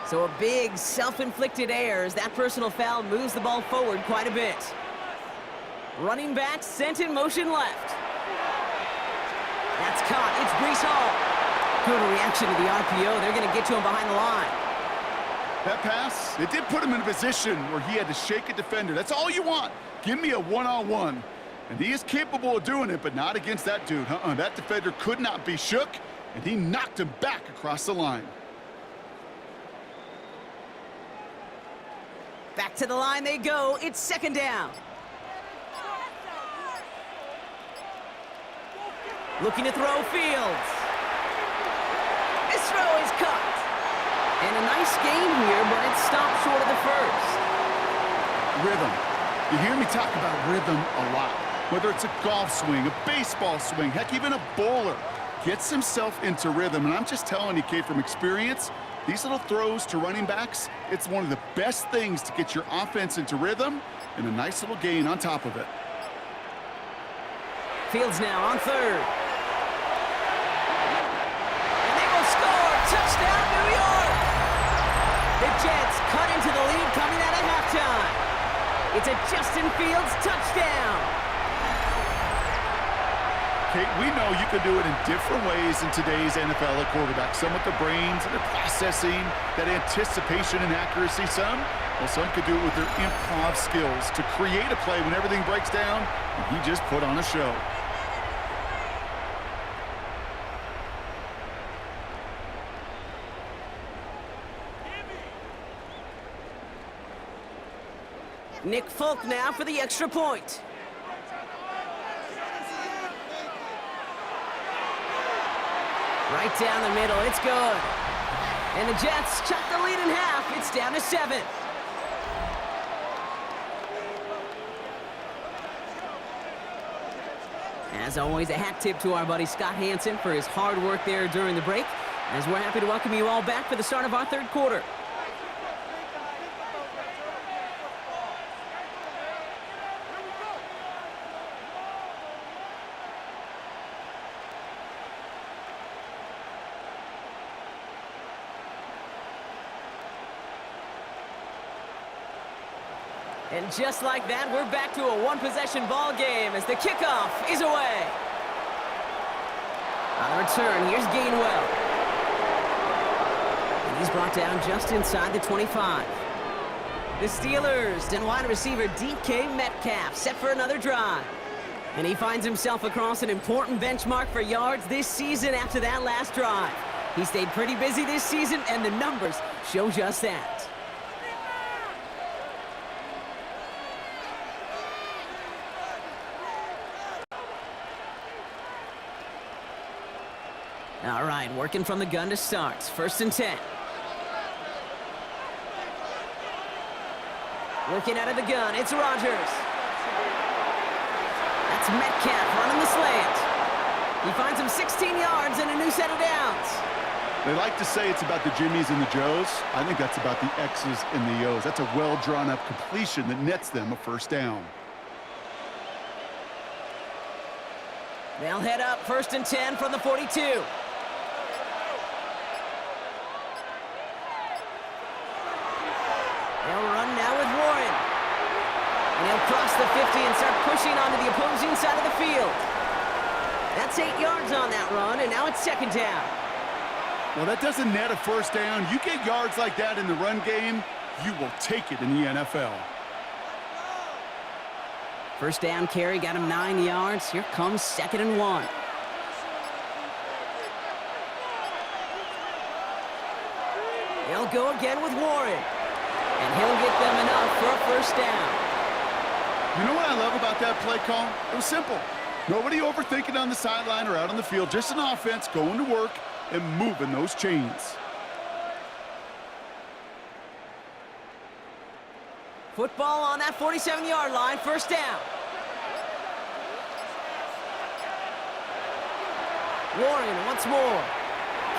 Speaker 1: So a big self-inflicted error as that personal foul moves the ball forward quite a bit. Running back sent in motion left. That's caught. It's Brees Hall. Good reaction to the RPO. They're going to get to him behind the line.
Speaker 2: That pass, it did put him in a position where he had to shake a defender. That's all you want. Give me a one-on-one. And he is capable of doing it, but not against that dude. That defender could not be shook, and he knocked him back across the line.
Speaker 1: Back to the line they go. It's second down. Looking to throw Fields. This throw is cut. And a nice gain here, but it stopped short of the first.
Speaker 2: Rhythm. You hear me talk about rhythm a lot. Whether it's a golf swing, a baseball swing, heck, even a bowler gets himself into rhythm. And I'm just telling you, Kate, from experience, these little throws to running backs, it's one of the best things to get your offense into rhythm and a nice little gain on top of it.
Speaker 1: Fields now on third. And they will score. Touchdown, New York. The Jets cut into the lead coming out of halftime. It's a Justin Fields touchdown.
Speaker 2: Kate, we know you can do it in different ways in today's NFL at quarterback. Some with the brains and the processing, that anticipation and accuracy. Some could do it with their improv skills to create a play when everything breaks down, and he just put on a show.
Speaker 1: Nick Folk now for the extra point. Right down the middle, it's good. And the Jets cut the lead in half. It's down to 7. As always, a hat tip to our buddy Scott Hansen for his hard work there during the break, as we're happy to welcome you all back for the start of our third quarter. And just like that, we're back to a one-possession ball game as the kickoff is away. On the return, here's Gainwell. And he's brought down just inside the 25. The Steelers and wide receiver DK Metcalf set for another drive. And he finds himself across an important benchmark for yards this season after that last drive. He stayed pretty busy this season, and the numbers show just that. All right, working from the gun to start. 1st and 10. Working out of the gun, it's Rodgers. That's Metcalf running the slant. He finds him 16 yards and a new set of downs.
Speaker 2: They like to say it's about the Jimmies and the Joes. I think that's about the X's and the O's. That's a well-drawn-up completion that nets them a first down.
Speaker 1: They'll head up 1st and 10 from the 42. They'll run now with Warren. And he'll cross the 50 and start pushing onto the opposing side of the field. That's 8 yards on that run, and now it's 2nd down.
Speaker 2: Well, that doesn't net a first down. You get yards like that in the run game, you will take it in the NFL.
Speaker 1: First down carry got him 9 yards. Here comes 2nd and 1. They'll go again with Warren. And he'll get them enough for a first down.
Speaker 2: You know what I love about that play call? It was simple. Nobody overthinking on the sideline or out on the field. Just an offense going to work and moving those chains.
Speaker 1: Football on that 47-yard line, 1st down. Warren once more.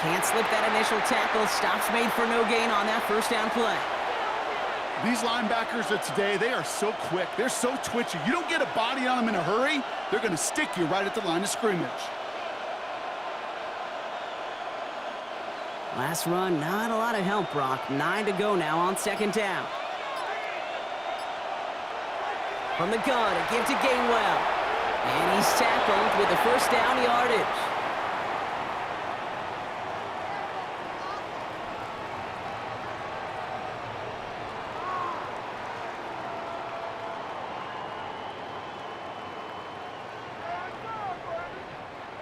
Speaker 1: Can't slip that initial tackle. Stops made for no gain on that 1st down play.
Speaker 2: These linebackers of today, they are so quick. They're so twitchy. You don't get a body on them in a hurry, they're going to stick you right at the line of scrimmage.
Speaker 1: Last run, not a lot of help, Brock. 9 to go now on 2nd down. From the gun, a give to Gainwell. And he's tackled with the 1st down yardage.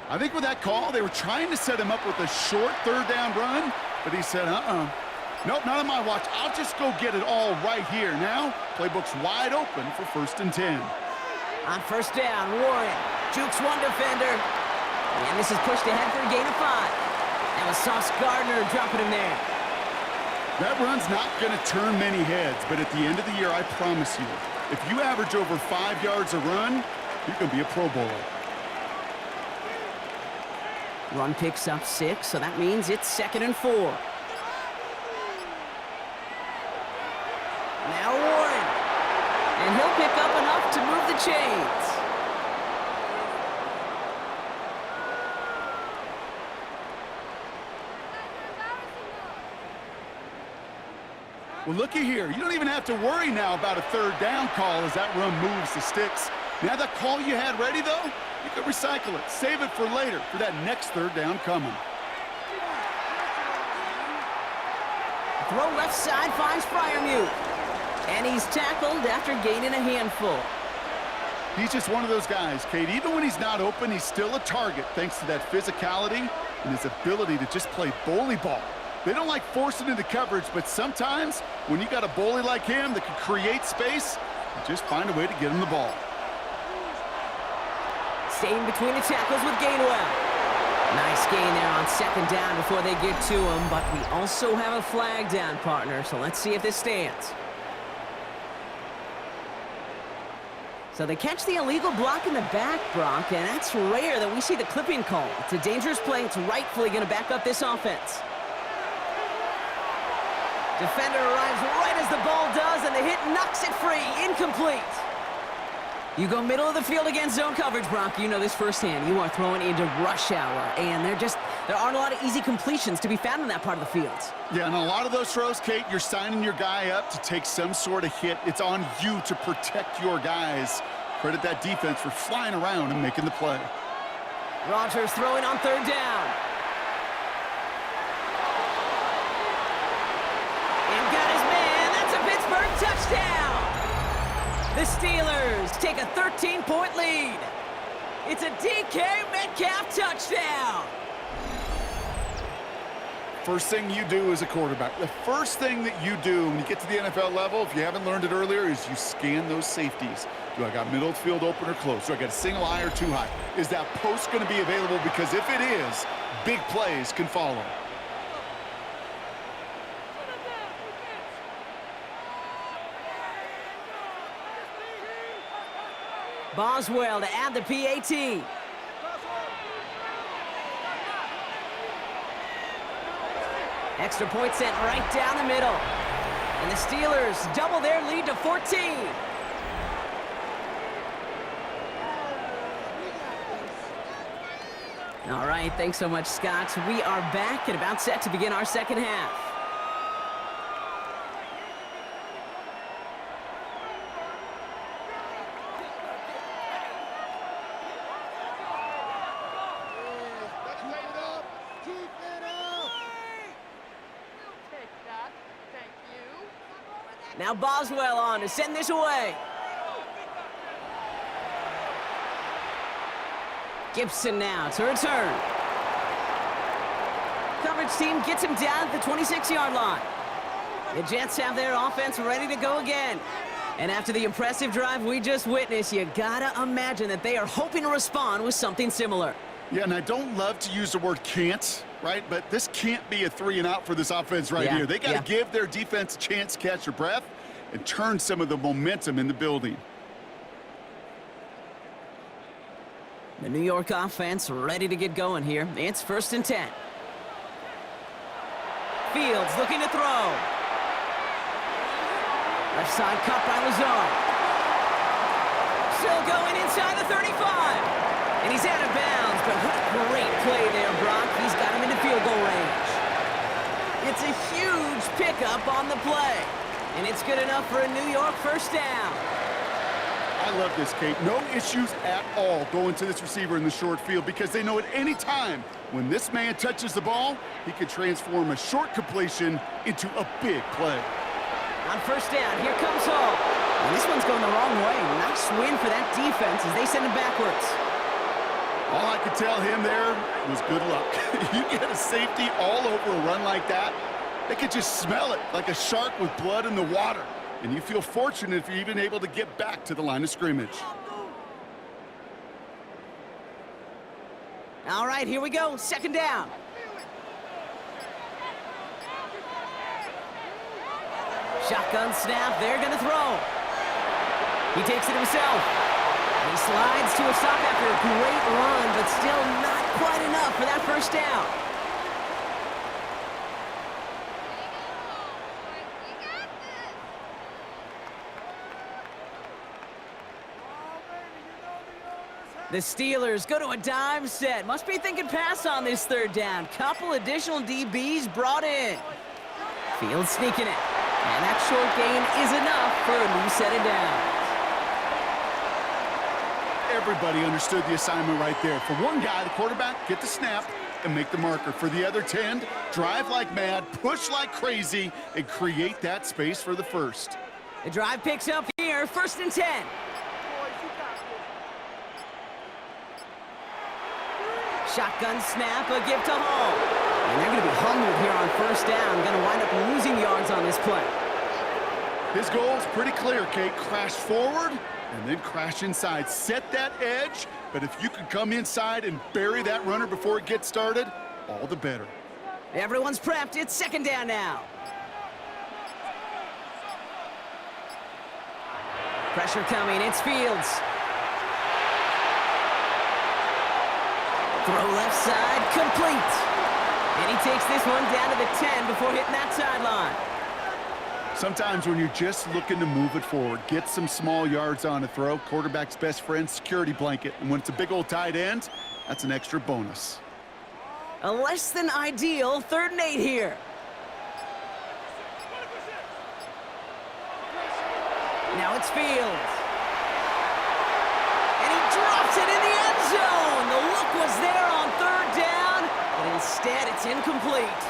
Speaker 2: I think with that call, they were trying to set him up with a short third down run, but he said, nope, not on my watch. I'll just go get it all right here. Now, playbook's wide open for 1st and 10.
Speaker 1: On 1st down, Warren jukes one defender. And this is pushed ahead for a gain of 5. That was Sauce Gardner dropping him there.
Speaker 2: That run's not going to turn many heads, but at the end of the year, I promise you, if you average over 5 yards a run, you're going to be a Pro Bowler.
Speaker 1: Run picks up 6, so that means it's 2nd and 4. Now Warren. And he'll pick up enough to move the chains.
Speaker 2: Well, looky here. You don't even have to worry now about a 3rd down call as that run moves the sticks. Now that call you had ready, though, you could recycle it. Save it for later for that next 3rd down coming.
Speaker 1: Throw left side finds Freiermuth. And he's tackled after gaining a handful.
Speaker 2: He's just one of those guys, Kate. Even when he's not open, he's still a target thanks to that physicality and his ability to just play bully ball. They don't like forcing into coverage, but sometimes when you got a bully like him that can create space, you just find a way to get him the ball.
Speaker 1: Staying between the tackles with Gainwell. Nice gain there on 2nd down before they get to him, but we also have a flag down, partner, so let's see if this stands. So they catch the illegal block in the back, Brock, and that's rare that we see the clipping call. It's a dangerous play. It's rightfully going to back up this offense. Defender arrives right as the ball does, and the hit knocks it free. Incomplete. You go middle of the field against zone coverage, Brock. You know this firsthand. You are throwing into rush hour, and there aren't a lot of easy completions to be found in that part of the field.
Speaker 2: Yeah, and a lot of those throws, Kate, you're signing your guy up to take some sort of hit. It's on you to protect your guys. Credit that defense for flying around and making the play.
Speaker 1: Rodgers throwing on 3rd down. And got his man. That's a Pittsburgh touchdown. The Steelers take a 13-point lead. It's a DK Metcalf touchdown.
Speaker 2: First thing you do as a quarterback, the first thing that you do when you get to the NFL level, if you haven't learned it earlier, is you scan those safeties. Do I got middle of the field open or close? Do I got a single high or 2 high? Is that post going to be available? Because if it is, big plays can follow.
Speaker 1: Boswell to add the PAT. Extra point sent right down the middle. And the Steelers double their lead to 14. All right, thanks so much, Scott. We are back and about set to begin our 2nd half. Now Boswell on to send this away. Gibson now to return. Coverage team gets him down at the 26-yard line. The Jets have their offense ready to go again. And after the impressive drive we just witnessed, you gotta imagine that they are hoping to respond with something similar.
Speaker 2: Yeah, and I don't love to use the word can't, right? But this can't be a 3-and-out for this offense right here. They got to give their defense a chance to catch their breath and turn some of the momentum in the building.
Speaker 1: The New York offense ready to get going here. It's 1st and 10. Fields looking to throw. Left side cut by Lazard. Still going inside the 35. And he's out of bounds, but what a great play there, Brock. He's got him into field goal range. It's a huge pickup on the play. And it's good enough for a New York 1st down.
Speaker 2: I love this, Kate. No issues at all going to this receiver in the short field because they know at any time when this man touches the ball, he can transform a short completion into a big play.
Speaker 1: On 1st down, here comes Hall. And this one's going the wrong way. Nice win for that defense as they send it backwards.
Speaker 2: All I could tell him there was good luck. You get a safety all over a run like that, they could just smell it like a shark with blood in the water. And you feel fortunate if you're even able to get back to the line of scrimmage.
Speaker 1: All right, here we go. Second down. Shotgun snap. They're going to throw. He takes it himself. He slides to a stop after a great run, but still not quite enough for that first down. The Steelers go to a dime set. Must be thinking pass on this third down. Couple additional DBs brought in. Fields sneaking it. And that short gain is enough for a new set of downs.
Speaker 2: Everybody understood the assignment right there. For one guy, the quarterback, get the snap and make the marker. For the other 10, drive like mad, push like crazy, and create that space for the first.
Speaker 1: The drive picks up here, 1st and 10. Shotgun snap, a give to Hall. And they're going to be humbled here on 1st down. Going to wind up losing yards on this play.
Speaker 2: His goal is pretty clear, Kate. Crash forward and then crash inside. Set that edge, but if you can come inside and bury that runner before it gets started, all the better.
Speaker 1: Everyone's prepped. It's 2nd down now. Pressure coming. It's Fields. Throw left side, complete. And he takes this one down to the 10 before hitting that sideline.
Speaker 2: Sometimes when you're just looking to move it forward, get some small yards on a throw, quarterback's best friend, security blanket. And when it's a big old tight end, that's an extra bonus.
Speaker 1: A less than ideal 3rd and 8 here. Now it's Fields. And he drops it in the end zone. The look was there on 3rd down, but instead it's incomplete.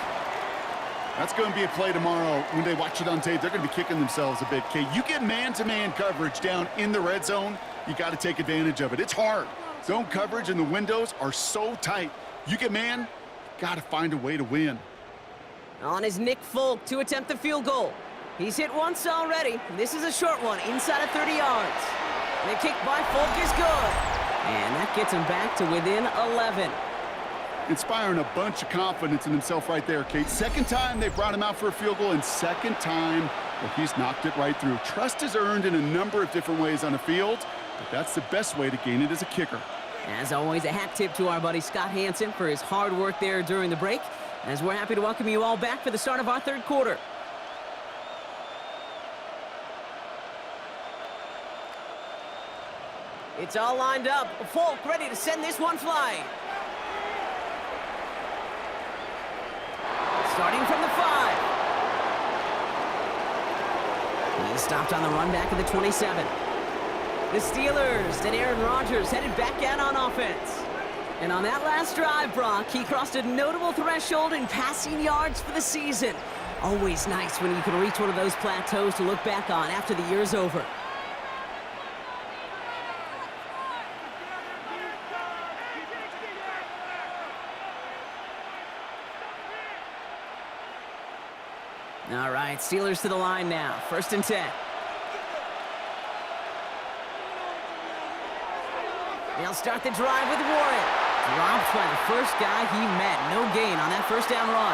Speaker 2: That's going to be a play tomorrow. When they watch it on tape, they're going to be kicking themselves a bit. Kate, you get man-to-man coverage down in the red zone, you got to take advantage of it. It's hard. Zone coverage and the windows are so tight. You get man, got to find a way to win.
Speaker 1: On is Nick Folk to attempt the field goal. He's hit once already. This is a short one, inside of 30 yards. The kick by Folk is good. And that gets him back to within 11.
Speaker 2: Inspiring a bunch of confidence in himself right there, Kate. 2nd time they brought him out for a field goal, and 2nd time, well, he's knocked it right through. Trust is earned in a number of different ways on the field, but that's the best way to gain it as a kicker.
Speaker 1: As always, a hat tip to our buddy Scott Hansen for his hard work there during the break, as we're happy to welcome you all back for the start of our 3rd quarter. It's all lined up. Folk ready to send this one flying. Starting from the 5. He's stopped on the run back of the 27. The Steelers and Aaron Rodgers headed back out on offense. And on that last drive, Brock, he crossed a notable threshold in passing yards for the season. Always nice when you can reach one of those plateaus to look back on after the year's over. All right, Steelers to the line now. 1st and 10. They'll start the drive with Warren. Dropped by the first guy he met. No gain on that 1st down run.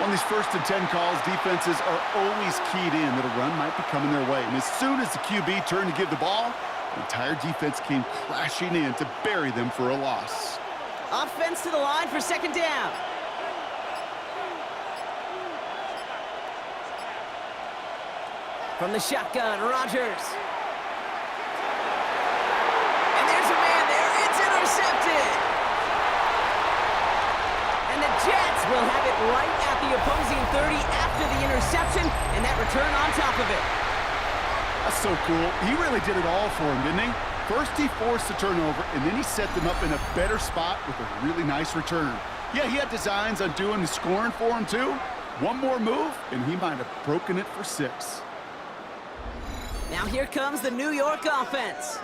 Speaker 2: On these 1st and 10 calls, defenses are always keyed in that a run might be coming their way. And as soon as the QB turned to give the ball, the entire defense came crashing in to bury them for a loss.
Speaker 1: Offense to the line for 2nd down. From the shotgun, Rodgers. And there's a man there. It's intercepted. And the Jets will have it right at the opposing 30 after the interception, and that return on top of it.
Speaker 2: That's so cool. He really did it all for him, didn't he? First he forced the turnover, and then he set them up in a better spot with a really nice return. Yeah, he had designs on doing the scoring for him, too. One more move, and he might have broken it for 6.
Speaker 1: Now here comes the New York offense.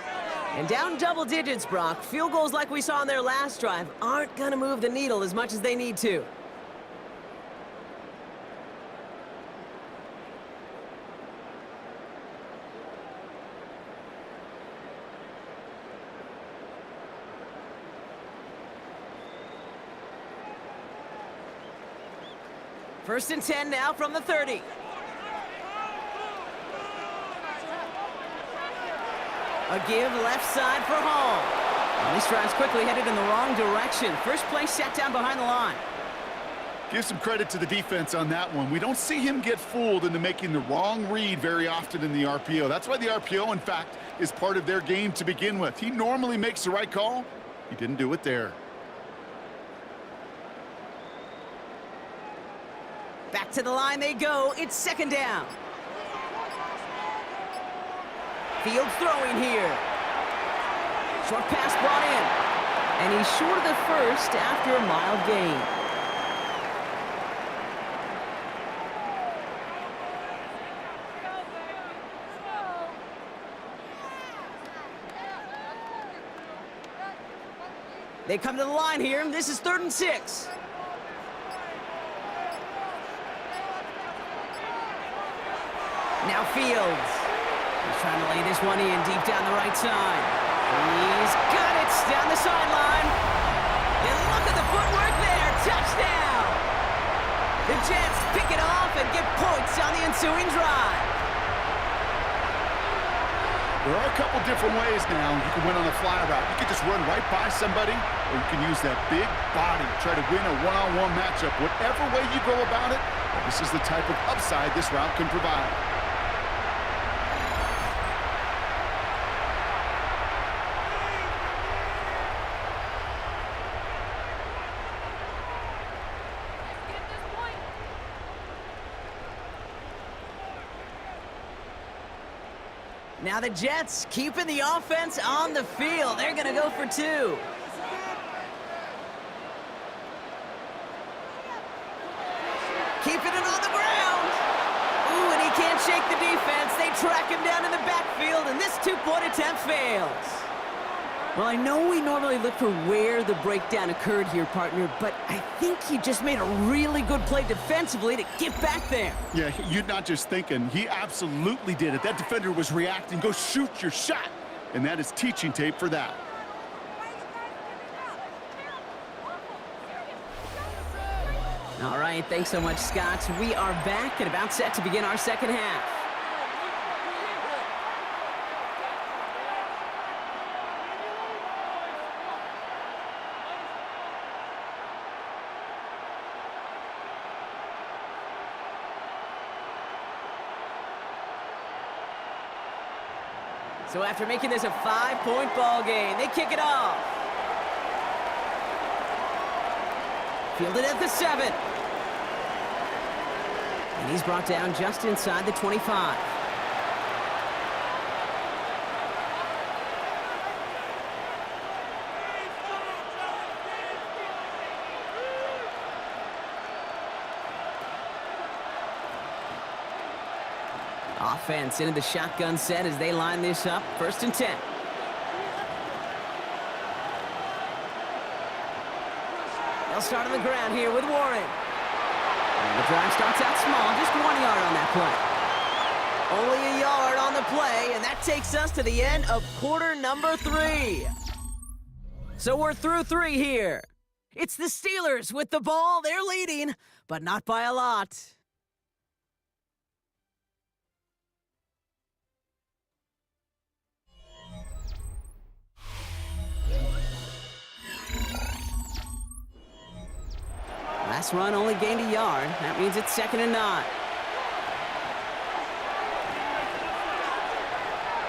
Speaker 1: And down double digits, Brock. Field goals like we saw on their last drive aren't going to move the needle as much as they need to. First and 10 now from the 30. A give left side for Hall. And this drive's quickly headed in the wrong direction. First play set down behind the line.
Speaker 2: Give some credit to the defense on that one. We don't see him get fooled into making the wrong read very often in the RPO. That's why the RPO, in fact, is part of their game to begin with. He normally makes the right call. He didn't do it there.
Speaker 1: Back to the line they go. It's second down. Fields throwing here. Short pass brought in. And he's short of the first after a mild gain. They come to the line here. This is 3rd and 6. Now Fields. He's trying to lay this one in deep down the right side. He's got it down the sideline. And look at the footwork there. Touchdown. The Jets pick it off and get points on the ensuing drive.
Speaker 2: There are a couple different ways now you can win on a fly route. You can just run right by somebody, or you can use that big body, try to win a one-on-one matchup. Whatever way you go about it, this is the type of upside this route can provide.
Speaker 1: Now the Jets keeping the offense on the field. They're going to go for 2. Keeping it on the ground. Ooh, and he can't shake the defense. They track him down in the backfield, and this 2-point attempt fails. Well, I know we normally look for where the breakdown occurred here, partner, but I think he just made a really good play defensively to get back there.
Speaker 2: Yeah, you're not just thinking. He absolutely did it. That defender was reacting. Go shoot your shot. And that is teaching tape for that.
Speaker 1: All right, thanks so much, Scott. We are back and about set to begin our second half. So after making this a 5-point ball game, they kick it off. Fielded at the 7. And he's brought down just inside the 25. Offense into the shotgun set as they line this up. 1st and 10. They'll start on the ground here with Warren. And the drive starts out small, just 1 yard on that play. Only a yard on the play, and that takes us to the end of quarter number 3. So we're through 3 here. It's the Steelers with the ball. They're leading, but not by a lot. Last run only gained a yard. That means it's 2nd and 9.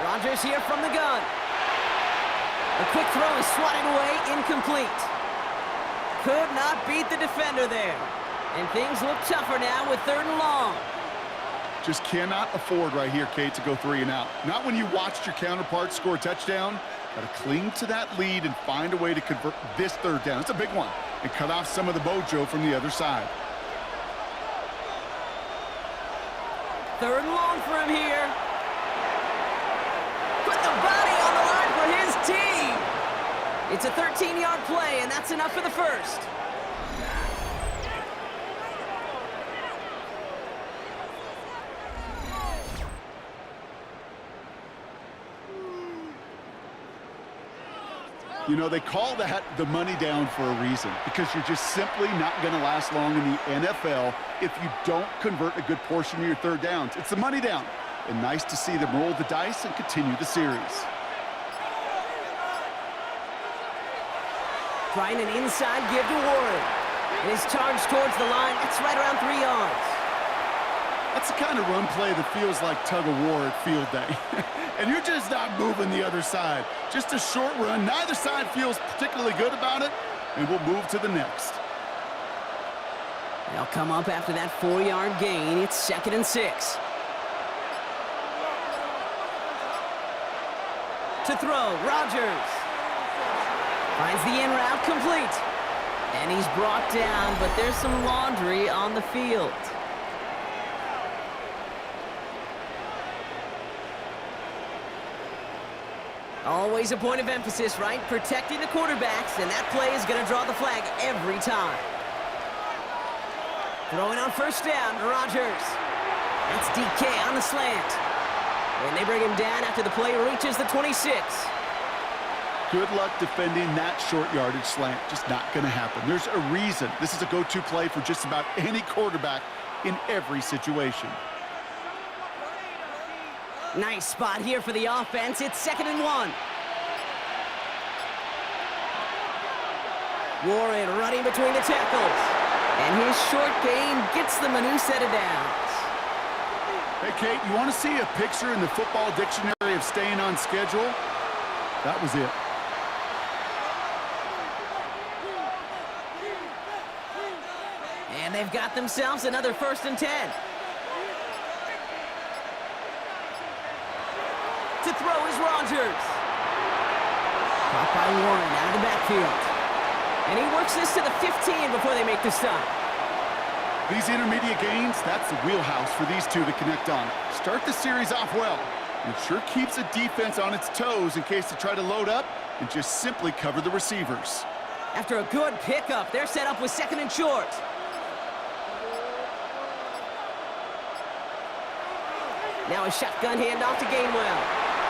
Speaker 1: Rodgers here from the gun. A quick throw is swatted away, incomplete. Could not beat the defender there. And things look tougher now with 3rd and long.
Speaker 2: Just cannot afford right here, Kate, to go 3 and out. Not when you watched your counterpart score a touchdown. Got to cling to that lead and find a way to convert this 3rd down. It's a big one. And cut off some of the mojo from the other side.
Speaker 1: 3rd and long for him here. Put the body on the line for his It's a 13-yard play, and that's enough for the first.
Speaker 2: You know, they call that the money down for a reason, because you're just simply not going to last long in the NFL if you don't convert a good portion of your third downs. It's the money down. And nice to see them roll the dice and continue the series.
Speaker 1: Trying an inside give to Warren. And his charge towards the line, that's right around 3 yards.
Speaker 2: That's the kind of run play that feels like tug-of-war at field day. And you're just not moving the other side. Just a short run. Neither side feels particularly good about it, and we'll move to the next.
Speaker 1: They'll come up after that 4-yard gain. It's 2nd and 6. To throw, Rodgers. Finds the in route complete. And he's brought down, but there's some laundry on the field. Always a point of emphasis, right? Protecting the quarterbacks, and that play is going to draw the flag every time. Throwing on first down, Rodgers. That's DK on the slant. And they bring him down after the play reaches the 26.
Speaker 2: Good luck defending that short yardage slant. Just not going to happen. There's a reason. This is a go-to play for just about any quarterback in every situation.
Speaker 1: Nice spot here for the offense. It's 2nd and 1. Warren running between the tackles. And his short gain gets them a new set of downs.
Speaker 2: Hey, Kate, you want to see a picture in the football dictionary of staying on schedule? That was it.
Speaker 1: And they've got themselves another 1st and 10. To throw is Rodgers. Caught by Warren out of the backfield. And he works this to the 15 before they make the stop.
Speaker 2: These intermediate gains, that's the wheelhouse for these two to connect on. Start the series off well. It sure keeps the defense on its toes in case they try to load up and just simply cover the receivers.
Speaker 1: After a good pickup, they're set up with 2nd and short. Now a shotgun handoff to Gainwell.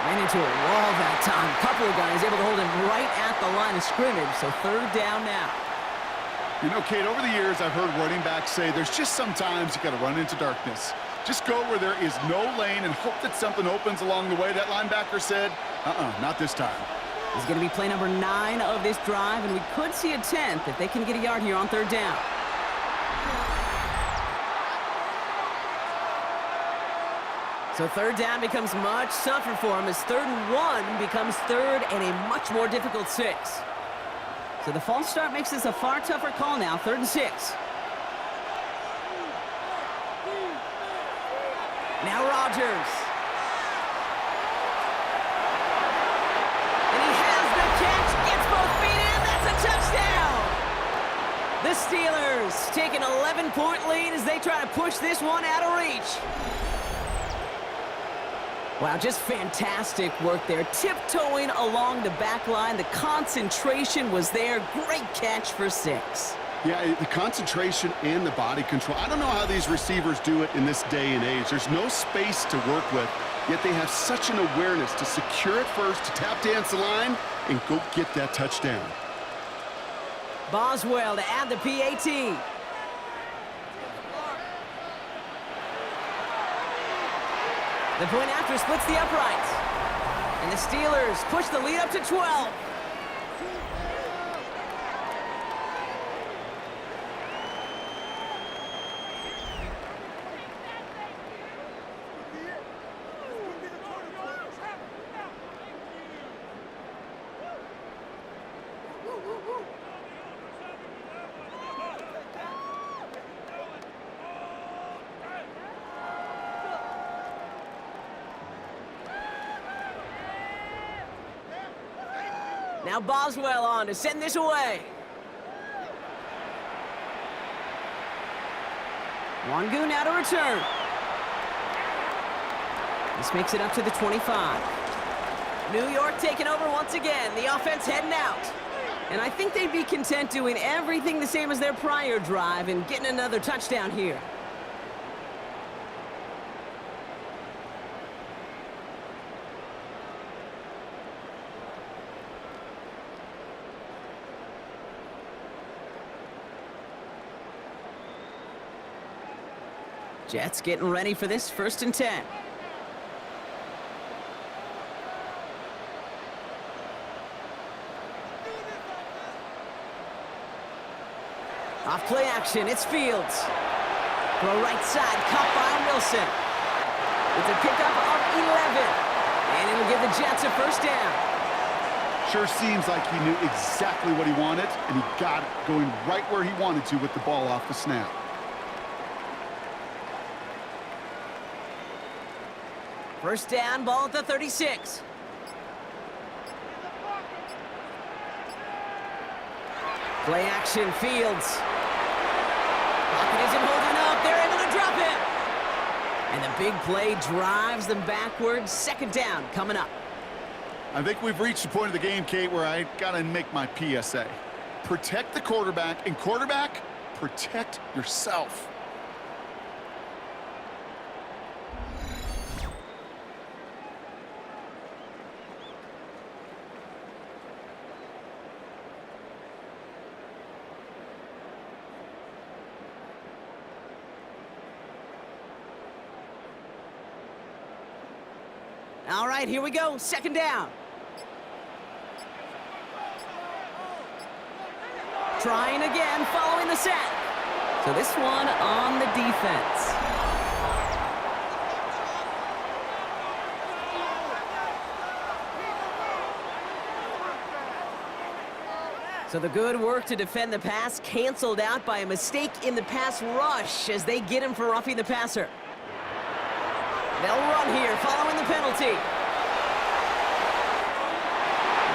Speaker 1: Ran into a wall that time. A couple of guys able to hold him right at the line of scrimmage, so 3rd down now.
Speaker 2: You know, Kate, over the years, I've heard running backs say there's just sometimes you got to run into darkness. Just go where there is no lane and hope that something opens along the way. That linebacker said, not this time.
Speaker 1: This is going to be play number 9 of this drive, and we could see a 10th if they can get a yard here on 3rd down. So 3rd down becomes much tougher for him as 3rd and 1 becomes 3rd and a much more difficult 6. So the false start makes this a far tougher call now, 3rd and 6. Now Rodgers. And he has the catch, gets both feet in, that's a touchdown! The Steelers take an 11-point lead as they try to push this one out of reach. Wow, just fantastic work there. Tiptoeing along the back line. The concentration was there. Great catch for 6.
Speaker 2: Yeah, the concentration and the body control. I don't know how these receivers do it in this day and age. There's no space to work with, yet they have such an awareness to secure it first, to tap dance the line, and go get that touchdown.
Speaker 1: Boswell to add the PAT. The point after splits the uprights. And the Steelers push the lead up to 12. Now Boswell on to send this away. Wangu now to return. This makes it up to the 25. New York taking over once again. The offense heading out. And I think they'd be content doing everything the same as their prior drive and getting another touchdown here. Jets getting ready for this 1st and 10. Off play action, it's Fields. Throw right side, caught by Wilson. It's a pickup of 11. And it'll give the Jets a 1st down.
Speaker 2: Sure seems like he knew exactly what he wanted, and he got it going right where he wanted to with the ball off the snap.
Speaker 1: First down, ball at the 36. Play action, Fields. Pocket isn't holding up. They're able to drop it. And the big play drives them backwards. 2nd down coming up.
Speaker 2: I think we've reached the point of the game, Kate, where I got to make my PSA. Protect the quarterback, and quarterback, protect yourself.
Speaker 1: All right, here we go. 2nd down. Trying again, following the sack. So this one on the defense. So the good work to defend the pass canceled out by a mistake in the pass rush as they get him for roughing the passer. They'll run here, following the penalty.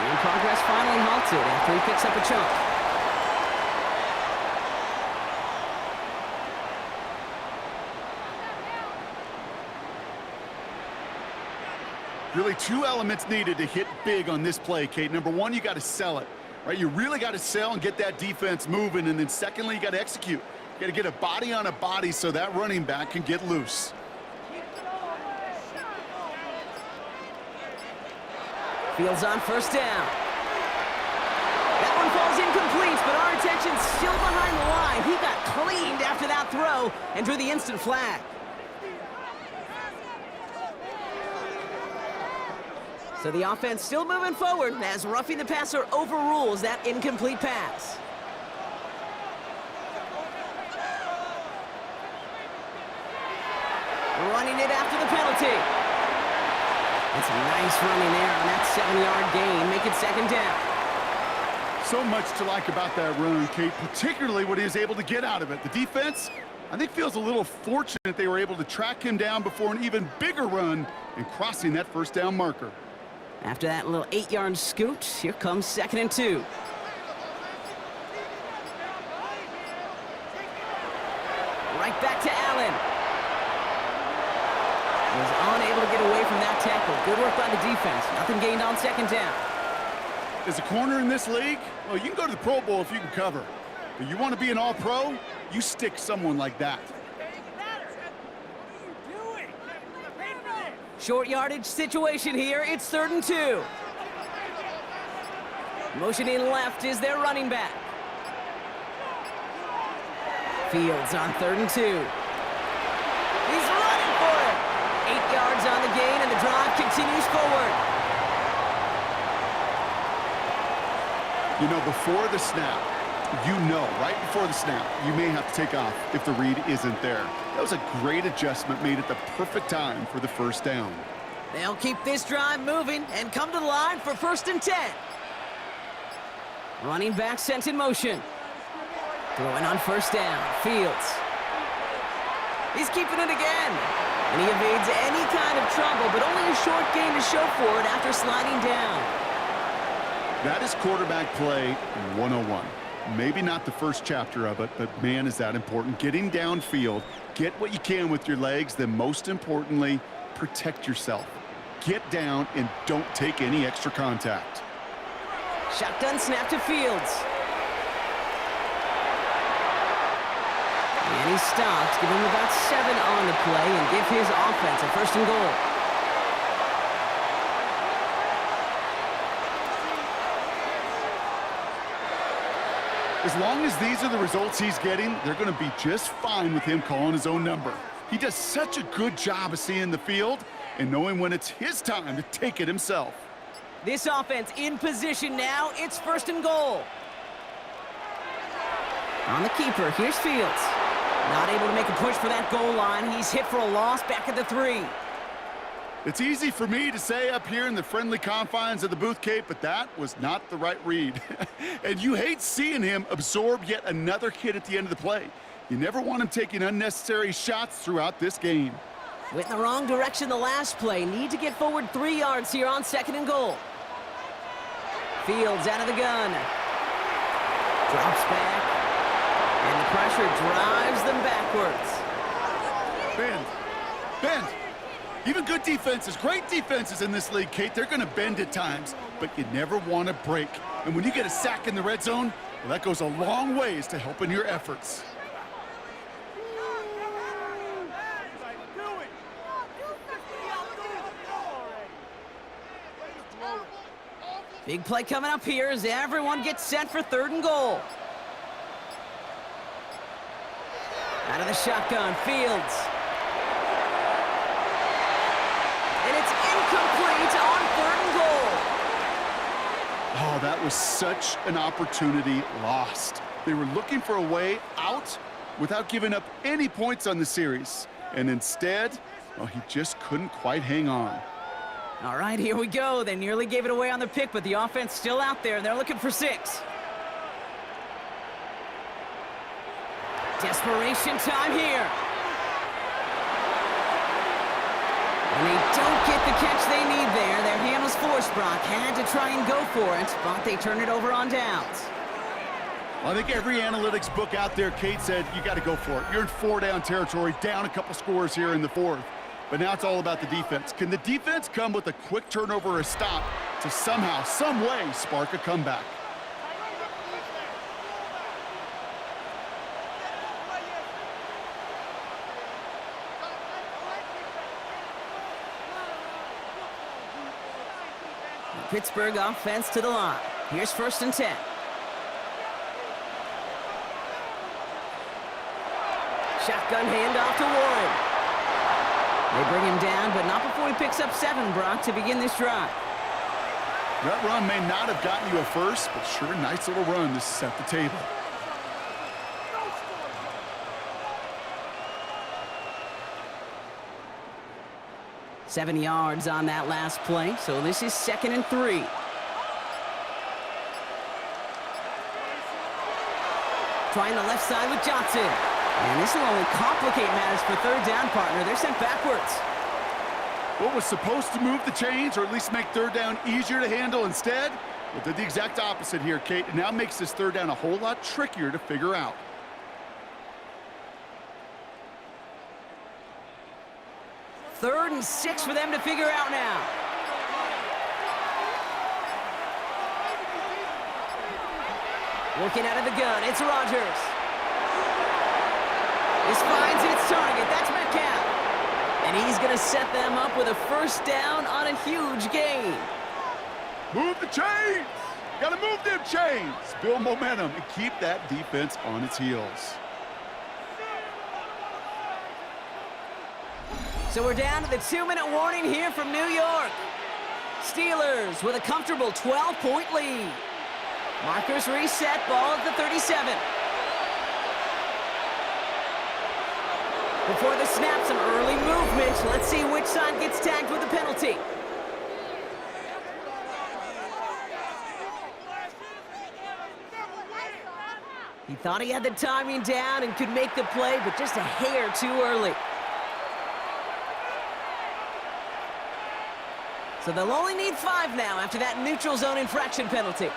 Speaker 1: And progress finally halted after he picks up a chunk.
Speaker 2: Really 2 elements needed to hit big on this play, Kate. Number 1, you got to sell it, right? You really got to sell and get that defense moving. And then secondly, you got to execute. You got to get a body on a body so that running back can get loose.
Speaker 1: Fields on 1st down. That one falls incomplete, but our attention's still behind the line. He got cleaned after that throw and drew the instant flag. So the offense still moving forward as roughing the passer overrules that incomplete pass. Running it after the penalty. That's a nice running there on that 7-yard gain. Make it 2nd down.
Speaker 2: So much to like about that run, Kate, particularly what he was able to get out of it. The defense, I think, feels a little fortunate they were able to track him down before an even bigger run and crossing that 1st down marker.
Speaker 1: After that little 8-yard scoot, here comes 2nd and 2. Right back to Allen. Was unable to get away from that tackle. Good work by the defense. Nothing gained on 2nd down.
Speaker 2: As a corner in this league, well, you can go to the Pro Bowl if you can cover. But you want to be an all-pro, you stick someone like that.
Speaker 1: Short yardage situation here. It's 3rd and 2. Motioning left is their running back. Fields on 3rd and 2. He's running for it. 8 yards on the gain, and the drive continues forward.
Speaker 2: You know, before the snap, right before the snap, you may have to take off if the read isn't there. That was a great adjustment made at the perfect time for the 1st down.
Speaker 1: They'll keep this drive moving and come to the line for 1st and 10. Running back sent in motion. Throwing on 1st down, Fields. He's keeping it again. And he evades any kind of trouble, but only a short gain to show for it after sliding down.
Speaker 2: That is quarterback play 101. Maybe not the first chapter of it, but man, is that important. Getting downfield, get what you can with your legs, then most importantly, protect yourself. Get down and don't take any extra contact.
Speaker 1: Shotgun snap to Fields. And he stops, give him about 7 on the play, and give his offense a 1st and goal.
Speaker 2: As long as these are the results he's getting, they're going to be just fine with him calling his own number. He does such a good job of seeing the field and knowing when it's his time to take it himself.
Speaker 1: This offense in position now. It's 1st and goal. On the keeper, here's Fields. Not able to make a push for that goal line. He's hit for a loss back at the 3.
Speaker 2: It's easy for me to say up here in the friendly confines of the booth, Kate, but that was not the right read. And you hate seeing him absorb yet another hit at the end of the play. You never want him taking unnecessary shots throughout this game.
Speaker 1: Went in the wrong direction the last play. Need to get forward 3 yards here on 2nd and goal. Fields out of the gun. Drops back. And the pressure drives them backwards.
Speaker 2: Bend. Even good defenses, great defenses in this league, Kate, they're going to bend at times, but you never want to break. And when you get a sack in the red zone, well, that goes a long ways to helping your efforts.
Speaker 1: Big play coming up here as everyone gets set for 3rd and goal. Out of the shotgun, Fields. And it's incomplete on 3rd and goal.
Speaker 2: Oh, that was such an opportunity lost. They were looking for a way out without giving up any points on the series. And instead, well, he just couldn't quite hang on.
Speaker 1: All right, here we go. They nearly gave it away on the pick, but the offense still out there, and they're looking for 6. Desperation time here. And they don't get the catch they need there. Their hand was forced. Brock had to try and go for it, but they turn it over on downs.
Speaker 2: Well, I think every analytics book out there, Kate, said you got to go for it. You're in 4-down territory, down a couple scores here in the 4th. But now it's all about the defense. Can the defense come with a quick turnover or a stop to somehow, some way, spark a comeback?
Speaker 1: Pittsburgh offense to the line. Here's 1st and 10. Shotgun handoff to Warren. They bring him down, but not before he picks up 7, Brock, to begin this drive.
Speaker 2: That run may not have gotten you a first, but sure, nice little run to set the table.
Speaker 1: Seven yards on that last play, so this is 2nd and 3. Trying the left side with Johnson. And this will only complicate matters for 3rd down, partner. They're sent backwards.
Speaker 2: What was supposed to move the chains, or at least make 3rd down easier to handle instead, well, did the exact opposite here, Kate. It now makes this 3rd down a whole lot trickier to figure out.
Speaker 1: Third and 6 for them to figure out now. Looking out of the gun, it's Rodgers. This finds its target, that's Metcalf. And he's going to set them up with a 1st down on a huge gain.
Speaker 2: Move the chains! Got to move them chains! Build momentum and keep that defense on its heels.
Speaker 1: So we're down to the 2-minute warning here from New York. Steelers with a comfortable 12-point lead. Markers reset, ball at the 37. Before the snap, some early movement. Let's see which side gets tagged with the penalty. He thought he had the timing down and could make the play, but just a hair too early. So they'll only need 5 now after that neutral zone infraction penalty.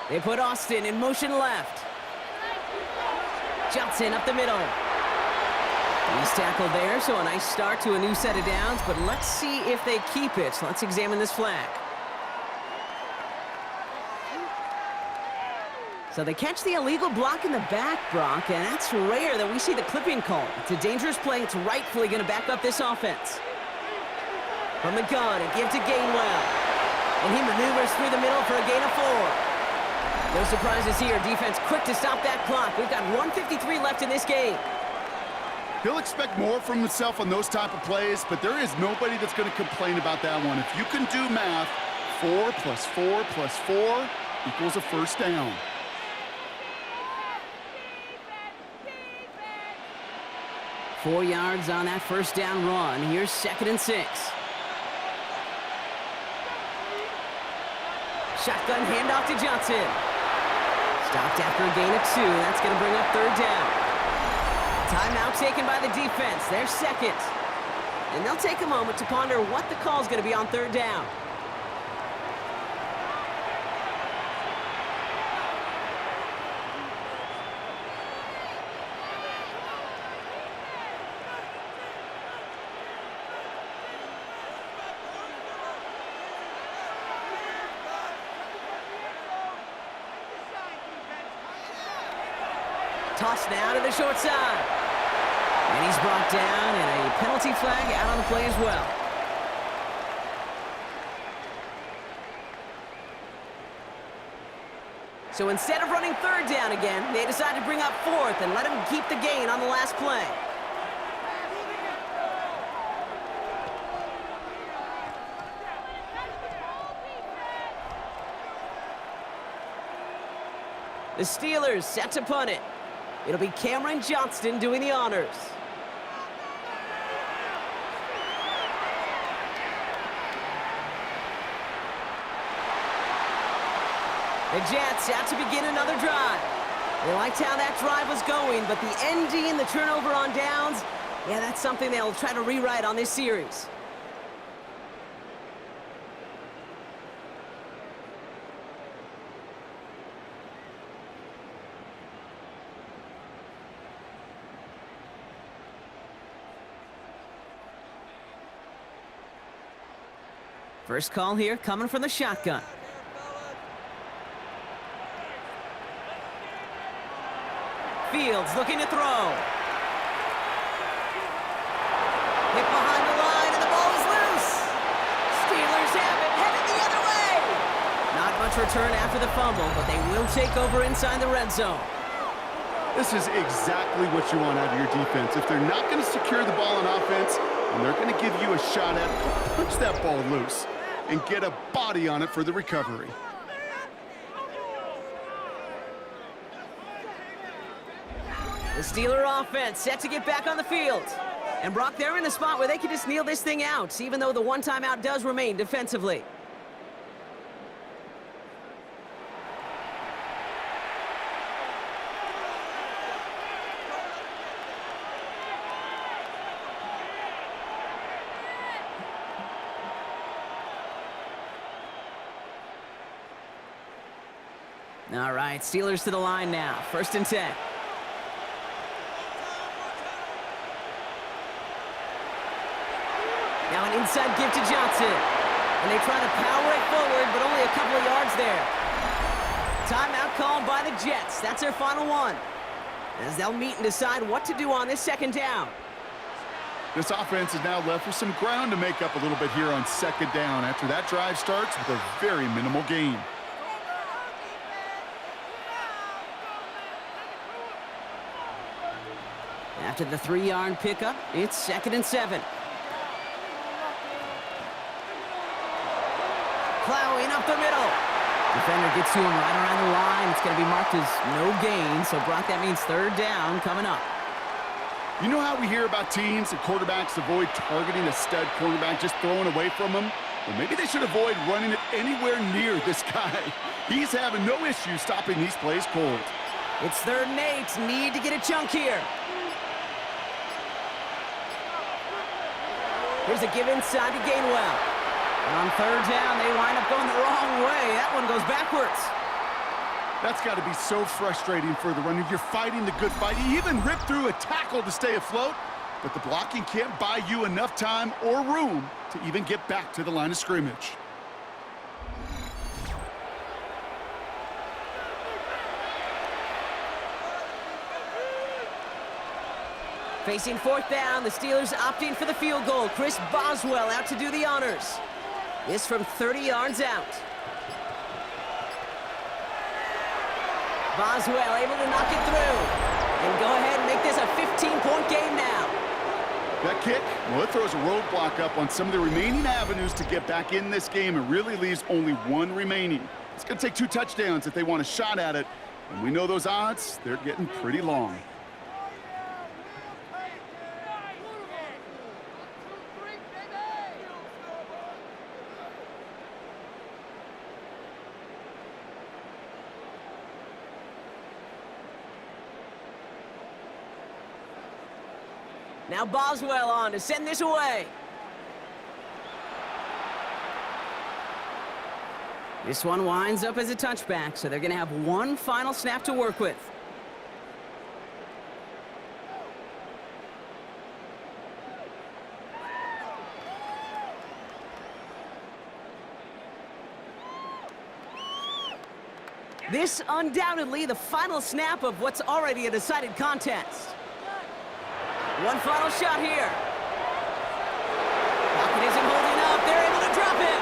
Speaker 1: They put Austin in motion left. Johnson up the middle. He's tackled there, so a nice start to a new set of downs, but let's see if they keep it. Let's examine this flag. So they catch the illegal block in the back, Brock, and that's rare that we see the clipping call. It's a dangerous play. It's rightfully going to back up this offense. From the gun, a give to Gainwell. And he maneuvers through the middle for a gain of 4. No surprises here. Defense quick to stop that clock. We've got 1:53 left in this game.
Speaker 2: He'll expect more from himself on those type of plays, but there is nobody that's going to complain about that one. If you can do math, 4 + 4 + 4 equals a first down.
Speaker 1: – 4 yards on that first down run. Here's 2nd and 6. Shotgun handoff to Johnson. Stopped after a gain of 2. That's going to bring up 3rd down. Timeout taken by the defense. They're 2nd. And they'll take a moment to ponder what the call is going to be on 3rd down. Toss now to the short side. And he's brought down, and a penalty flag out on the play as well. So instead of running 3rd down again, they decide to bring up 4th and let him keep the gain on the last play. The Steelers set to punt it. It'll be Cameron Johnston doing the honors. The Jets out to begin another drive. They liked how that drive was going, but the ND and the turnover on downs, yeah, that's something they'll try to rewrite on this series. First call here coming from the shotgun. Fields looking to throw. Hit behind the line and the ball is loose. Steelers have it, headed the other way. Not much return after the fumble, but they will take over inside the red zone.
Speaker 2: This is exactly what you want out of your defense. If they're not going to secure the ball on offense, and they're going to give you a shot at punch that ball loose and get a body on it for the recovery.
Speaker 1: The Steeler offense set to get back on the field. And Brock, they're in a spot where they can just kneel this thing out, even though the one timeout does remain defensively. All right, Steelers to the line now. 1st and 10. Now an inside give to Johnson. And they try to power it forward, but only a couple of yards there. Timeout called by the Jets. That's their final one, as they'll meet and decide what to do on this 2nd down.
Speaker 2: This offense is now left with some ground to make up a little bit here on 2nd down after that drive starts with a very minimal gain.
Speaker 1: After the 3-yard pickup, it's 2nd and 7. Plowing up the middle. Defender gets to him right around the line. It's going to be marked as no gain. So, Brock, that means 3rd down coming up.
Speaker 2: You know how we hear about teams and quarterbacks avoid targeting a stud quarterback, just throwing away from him? Well, maybe they should avoid running it anywhere near this guy. He's having no issue stopping these plays cold.
Speaker 1: It's 3rd and 8. Need to get a chunk here. Here's a give inside to Gainwell. And on 3rd down, they wind up going the wrong way. That one goes backwards.
Speaker 2: That's got to be so frustrating for the runner. You're fighting the good fight. You even rip through a tackle to stay afloat, but the blocking can't buy you enough time or room to even get back to the line of scrimmage.
Speaker 1: Facing fourth down, the Steelers opting for the field goal. Chris Boswell out to do the honors. This from 30 yards out. Boswell able to knock it through. And go ahead and make this a 15-point game now.
Speaker 2: That kick, well, it throws a roadblock up on some of the remaining avenues to get back in this game. It really leaves only one remaining. It's going to take 2 touchdowns if they want a shot at it. And we know those odds, they're getting pretty long.
Speaker 1: Now Boswell on to send this away. This one winds up as a touchback, so they're going to have one final snap to work with. This undoubtedly the final snap of what's already a decided contest. One final shot here. Pocket isn't holding up. They're able to drop it.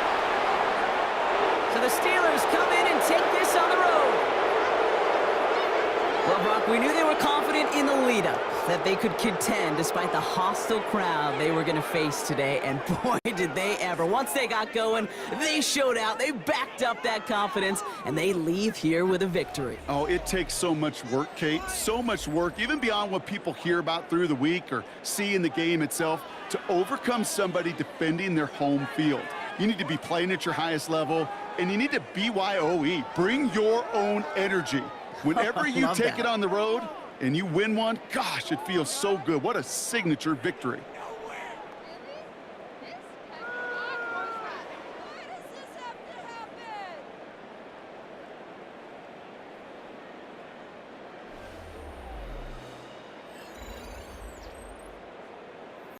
Speaker 1: So the Steelers come in and take this on the road. Well, Brock, we knew they were confident in the lead-up, that they could contend despite the hostile crowd they were going to face today. And boy, did they ever. Once they got going, they showed out. They backed up that confidence, and they leave here with a victory.
Speaker 2: Oh, it takes so much work, Kate. So much work, even beyond what people hear about through the week or see in the game itself, to overcome somebody defending their home field. You need to be playing at your highest level, and you need to BYOE. Bring your own energy. Whenever you take it on the road and you win one, gosh, it feels so good. What a signature victory.